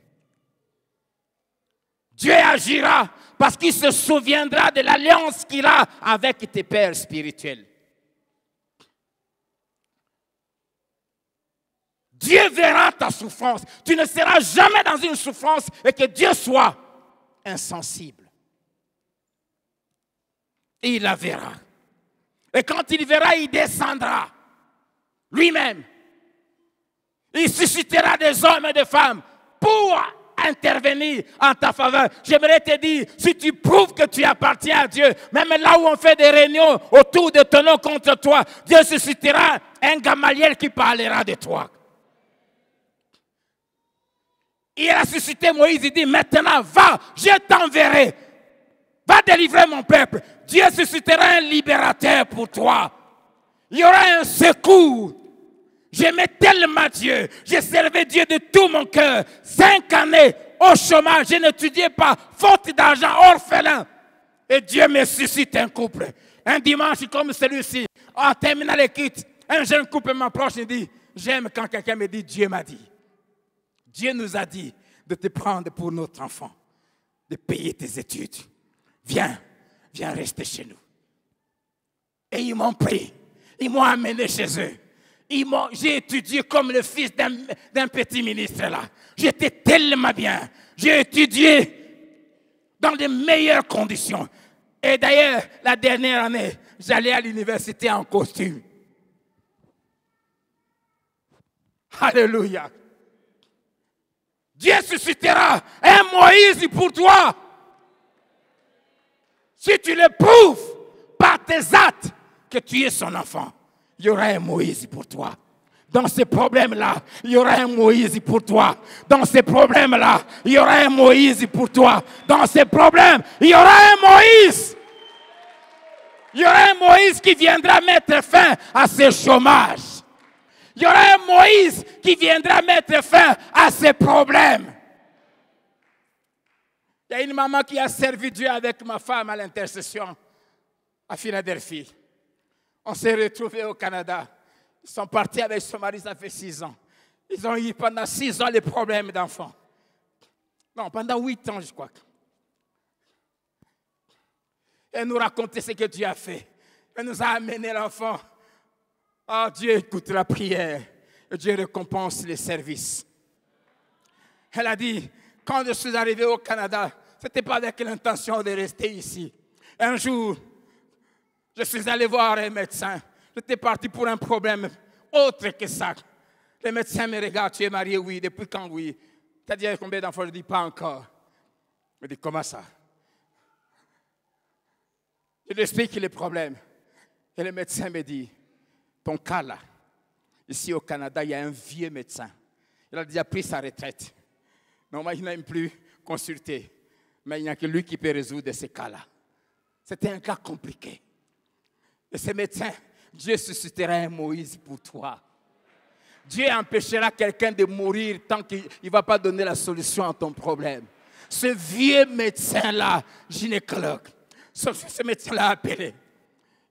Dieu agira parce qu'il se souviendra de l'alliance qu'il a avec tes pères spirituels. Dieu verra ta souffrance. Tu ne seras jamais dans une souffrance et que Dieu soit insensible. Et il la verra. Et quand il verra, il descendra lui-même. Il suscitera des hommes et des femmes pour intervenir en ta faveur. J'aimerais te dire, si tu prouves que tu appartiens à Dieu, même là où on fait des réunions autour de ton nom contre toi, Dieu suscitera un Gamaliel qui parlera de toi. Il a suscité Moïse, il dit, maintenant va, je t'enverrai. Va délivrer mon peuple. Dieu suscitera un libérateur pour toi. Il y aura un secours. J'aimais tellement Dieu. J'ai servi Dieu de tout mon cœur. 5 années au chômage. Je n'étudiais pas. Faute d'argent, orphelin. Et Dieu me suscite un couple. Un dimanche comme celui-ci, en terminant les kits, un jeune couple m'approche et dit, j'aime quand quelqu'un me dit, Dieu m'a dit. Dieu nous a dit de te prendre pour notre enfant, de payer tes études. Viens rester chez nous. Et ils m'ont pris. Ils m'ont amené chez eux. J'ai étudié comme le fils d'un petit ministre là. J'étais tellement bien. J'ai étudié dans les meilleures conditions. Et d'ailleurs, la dernière année, j'allais à l'université en costume. Alléluia. Dieu suscitera un Moïse pour toi. Si tu le prouves par tes actes que tu es son enfant, il y aura un Moïse pour toi. Dans ces problèmes-là, il y aura un Moïse pour toi. Dans ces problèmes-là, il y aura un Moïse pour toi. Dans ces problèmes, il y aura un Moïse. Il y aura un Moïse qui viendra mettre fin à ce chômage. Il y aura un Moïse qui viendra mettre fin à ces problèmes. Il y a une maman qui a servi Dieu avec ma femme à l'intercession à Philadelphie. On s'est retrouvés au Canada. Ils sont partis avec son mari, ça fait 6 ans. Ils ont eu pendant 6 ans les problèmes d'enfants. Non, pendant 8 ans, je crois. Elle nous racontait ce que Dieu a fait. Elle nous a amené l'enfant. Oh, Dieu écoute la prière. Et Dieu récompense les services. Elle a dit, quand je suis arrivé au Canada, ce n'était pas avec l'intention de rester ici. Un jour, je suis allé voir un médecin. J'étais parti pour un problème autre que ça. Le médecin me regarde, tu es marié? Oui. Depuis quand? Oui. C'est-à-dire combien d'enfants? Je dis pas encore. Je dis, comment ça? Je lui explique les problèmes. Et le médecin me dit, ton cas là, ici au Canada, il y a un vieux médecin. Il a déjà pris sa retraite. Normalement, il n'a même plus consulté. Mais il n'y a que lui qui peut résoudre ces cas-là. C'était un cas compliqué. Et ce médecin, Dieu suscitera un Moïse pour toi. Dieu empêchera quelqu'un de mourir tant qu'il ne va pas donner la solution à ton problème. Ce vieux médecin-là, gynécologue, ce médecin l'a appelé.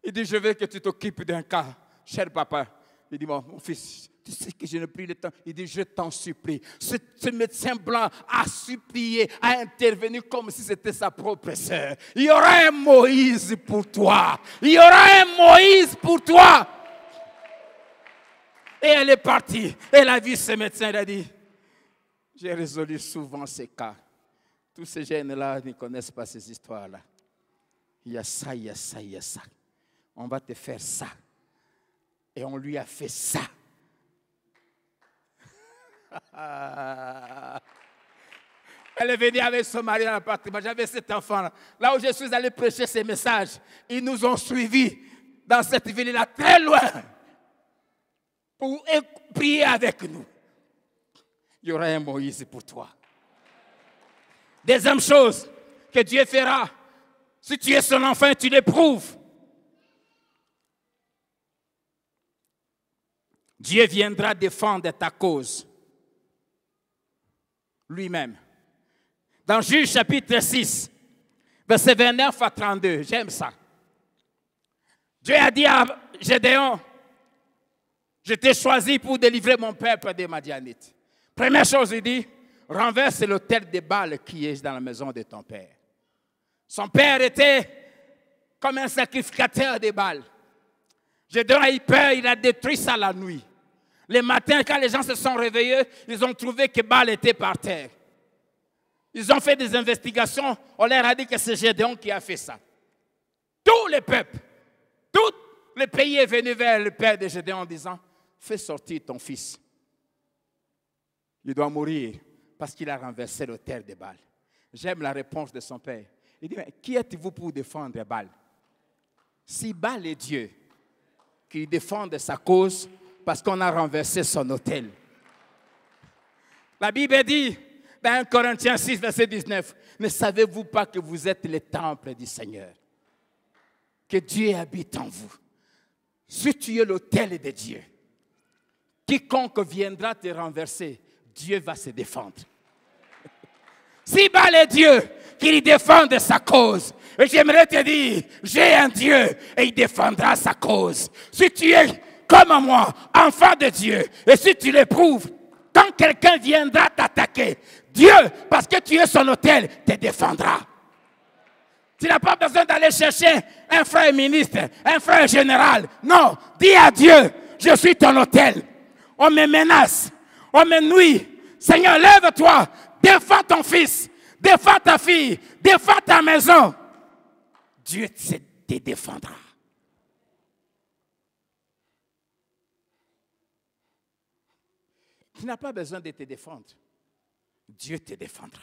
Il dit, je veux que tu t'occupes d'un cas, cher papa. Il dit, mon fils, tu sais que je n'ai plus le temps. Il dit, je t'en supplie. Ce médecin blanc a supplié, a intervenu comme si c'était sa propre sœur. Il y aura un Moïse pour toi. Il y aura un Moïse pour toi. Et elle est partie. Elle a vu ce médecin. Elle a dit, j'ai résolu souvent ces cas. Tous ces jeunes-là ne connaissent pas ces histoires-là. Il y a ça, il y a ça, il y a ça. On va te faire ça. Et on lui a fait ça. Elle est venue avec son mari dans l'appartement. J'avais cet enfant-là. Là où je suis allé prêcher ces messages, ils nous ont suivis dans cette ville-là, très loin, pour prier avec nous. Il y aura un Moïse pour toi. Deuxième chose que Dieu fera, si tu es son enfant, tu l'éprouves. Dieu viendra défendre ta cause lui-même. Dans Juge chapitre 6, verset 29 à 32, j'aime ça. Dieu a dit à Gédéon, je t'ai choisi pour délivrer mon peuple des Madianites. Première chose, il dit, renverse l'autel de Baal qui est dans la maison de ton père. Son père était comme un sacrificateur de Baal. Gédéon a eu peur, il a détruit ça la nuit. Le matin, quand les gens se sont réveillés, ils ont trouvé que Baal était par terre. Ils ont fait des investigations, on leur a dit que c'est Gédéon qui a fait ça. Tout le peuple, tout le pays est venu vers le père de Gédéon en disant, fais sortir ton fils. Il doit mourir parce qu'il a renversé l'autel de Baal. J'aime la réponse de son père. Il dit, mais qui êtes-vous pour défendre Baal? Si Baal est Dieu, qui défende sa cause parce qu'on a renversé son autel. La Bible dit, dans 1 Corinthiens 6, verset 19, ne savez-vous pas que vous êtes le temple du Seigneur? Que Dieu habite en vous. Si tu es l'autel de Dieu, quiconque viendra te renverser, Dieu va se défendre. Si Baal est Dieu, qu'il défende sa cause. Et j'aimerais te dire, j'ai un Dieu et il défendra sa cause. Si tu es comme moi, enfant de Dieu, et si tu l'éprouves, quand quelqu'un viendra t'attaquer, Dieu, parce que tu es son autel, te défendra. Tu n'as pas besoin d'aller chercher un frère ministre, un frère général. Non, dis à Dieu, je suis ton autel. On me menace, on me nuit. Seigneur, lève-toi, défends ton fils, défends ta fille, défends ta maison. Dieu te défendra. Tu n'as pas besoin de te défendre. Dieu te défendra.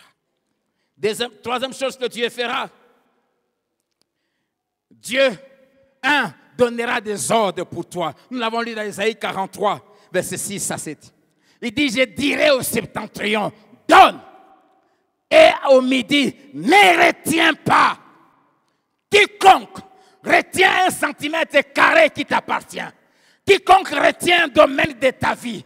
Troisième chose que Dieu fera. Dieu, donnera des ordres pour toi. Nous l'avons lu dans Isaïe 43, versets 6 à 7. Il dit, je dirai au septentrion, donne. Et au midi, ne retiens pas. Quiconque retient un centimètre carré qui t'appartient. Quiconque retient un domaine de ta vie.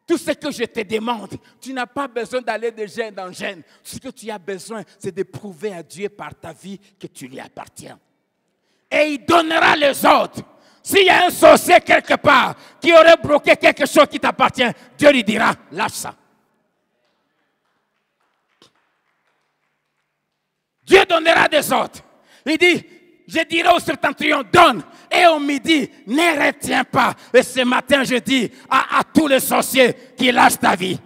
Tout ce que je te demande, tu n'as pas besoin d'aller de gêne en gêne. Ce que tu as besoin, c'est de prouver à Dieu par ta vie que tu lui appartiens. Et il donnera les ordres. S'il y a un sorcier quelque part qui aurait bloqué quelque chose qui t'appartient, Dieu lui dira, lâche ça. Dieu donnera des ordres. Il dit, je dirai au septentrion, donne. Et au midi, ne retiens pas. Et ce matin, je dis à tous les sorciers qui lâchent ta vie.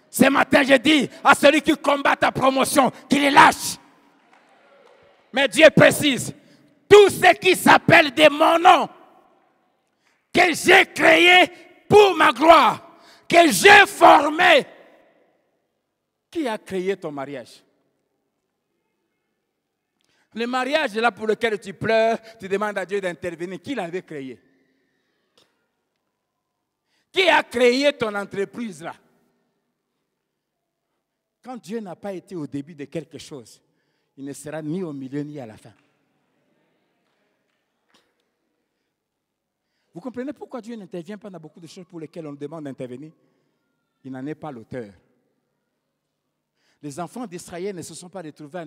Ce matin, je dis à celui qui combat ta promotion, qu'il les lâche. Mais Dieu précise, tout ce qui s'appelle de mon nom, que j'ai créé pour ma gloire, que j'ai formé. Qui a créé ton mariage? Le mariage là pour lequel tu pleures, tu demandes à Dieu d'intervenir. Qui l'avait créé? Qui a créé ton entreprise là? Quand Dieu n'a pas été au début de quelque chose, il ne sera ni au milieu ni à la fin. Vous comprenez pourquoi Dieu n'intervient pas dans beaucoup de choses pour lesquelles on lui demande d'intervenir? Il n'en est pas l'auteur. Les enfants d'Israël ne se sont pas retrouvés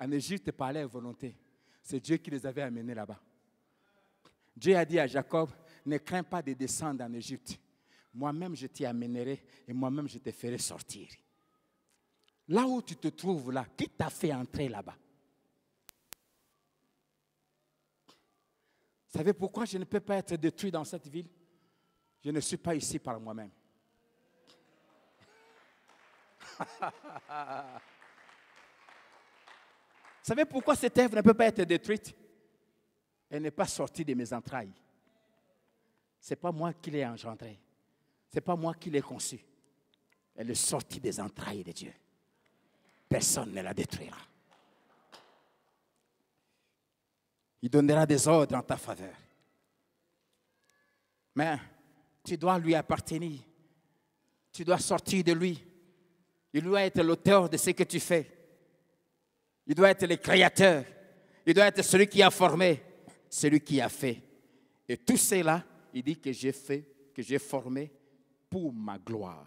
en Égypte par leur volonté. C'est Dieu qui les avait amenés là-bas. Dieu a dit à Jacob, ne crains pas de descendre en Égypte. Moi-même, je t'y amènerai et moi-même, je te ferai sortir. Là où tu te trouves là, qui t'a fait entrer là-bas? Vous savez pourquoi je ne peux pas être détruit dans cette ville? Je ne suis pas ici par moi-même. Vous savez pourquoi cette œuvre ne peut pas être détruite? Elle n'est pas sortie de mes entrailles. Ce n'est pas moi qui l'ai engendrée. Ce n'est pas moi qui l'ai conçue. Elle est sortie des entrailles de Dieu. Personne ne la détruira. Il donnera des ordres en ta faveur. Mais tu dois lui appartenir. Tu dois sortir de lui. Il doit être l'auteur de ce que tu fais. Il doit être le créateur. Il doit être celui qui a formé, celui qui a fait. Et tout cela, il dit que j'ai fait, que j'ai formé pour ma gloire.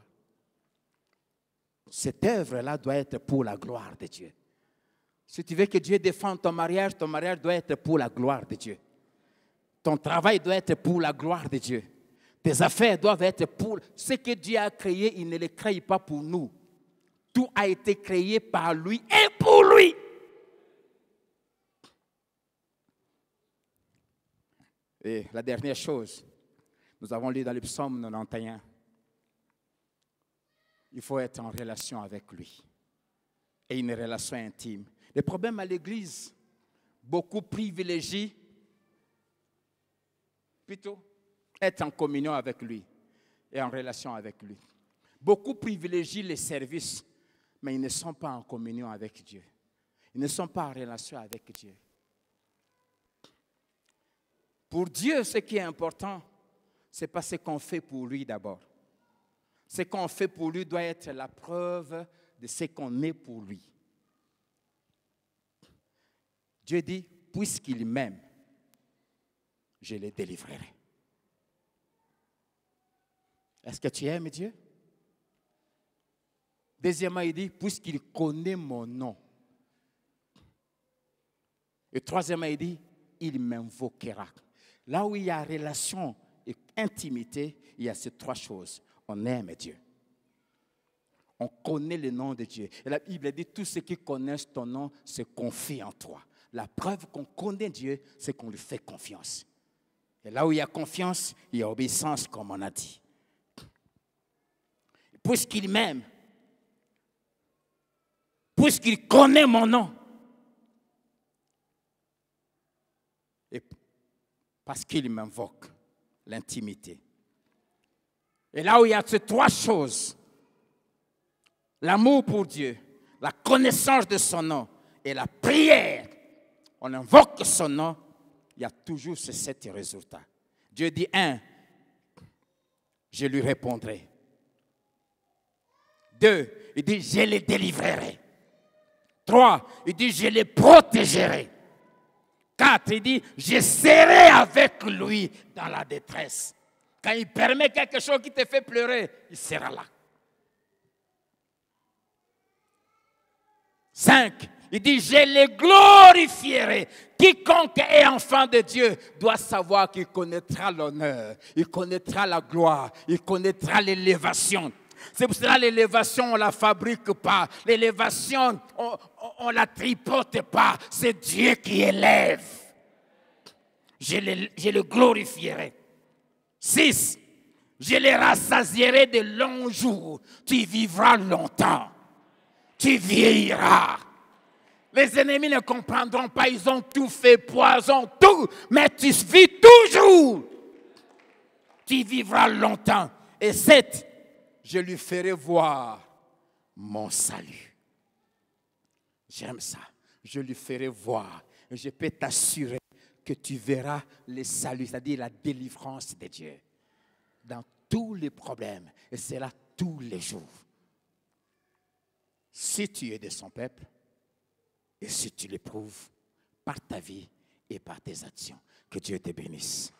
Cette œuvre-là doit être pour la gloire de Dieu. Si tu veux que Dieu défende ton mariage doit être pour la gloire de Dieu. Ton travail doit être pour la gloire de Dieu. Tes affaires doivent être pour... Ce que Dieu a créé, il ne les crée pas pour nous. Tout a été créé par lui et pour lui. Et la dernière chose, nous avons lu dans le psaume 91. Il faut être en relation avec lui. Et une relation intime. Le problème à l'église, beaucoup privilégient plutôt être en communion avec lui et en relation avec lui. Beaucoup privilégient les services, mais ils ne sont pas en communion avec Dieu. Ils ne sont pas en relation avec Dieu. Pour Dieu, ce qui est important, ce n'est pas ce qu'on fait pour lui d'abord. Ce qu'on fait pour lui doit être la preuve de ce qu'on est pour lui. Dieu dit, puisqu'il m'aime, je le délivrerai. Est-ce que tu aimes Dieu? Deuxièmement, il dit, puisqu'il connaît mon nom. Et troisièmement, il dit, il m'invoquera. Là où il y a relation et intimité, il y a ces trois choses. On aime Dieu. On connaît le nom de Dieu. Et la Bible dit, tous ceux qui connaissent ton nom se confient en toi. La preuve qu'on connaît Dieu, c'est qu'on lui fait confiance. Et là où il y a confiance, il y a obéissance, comme on a dit. Puisqu'il m'aime, puisqu'il connaît mon nom, et parce qu'il m'invoque l'intimité. Et là où il y a ces trois choses, l'amour pour Dieu, la connaissance de son nom et la prière, on invoque son nom, il y a toujours ces 7 résultats. Dieu dit, 1, je lui répondrai. 2, il dit, je les délivrerai. 3, il dit, je les protégerai. 4, il dit, je serai avec lui dans la détresse. Quand il permet quelque chose qui te fait pleurer, il sera là. 5, il dit, je les glorifierai. Quiconque est enfant de Dieu doit savoir qu'il connaîtra l'honneur, il connaîtra la gloire, il connaîtra l'élévation. C'est pour cela l'élévation, on ne la fabrique pas. L'élévation, on ne la tripote pas. C'est Dieu qui élève. Je le glorifierai. 6, je les rassasierai de longs jours. Tu vivras longtemps. Tu vieilliras. Les ennemis ne comprendront pas, ils ont tout fait, poison, tout, mais tu vis toujours. Tu vivras longtemps. Et 7, je lui ferai voir mon salut. J'aime ça. Je lui ferai voir. Et je peux t'assurer que tu verras le salut, c'est-à-dire la délivrance de Dieu dans tous les problèmes. Et c'est là tous les jours. Si tu es de son peuple, et si tu l'éprouves par ta vie et par tes actions, que Dieu te bénisse.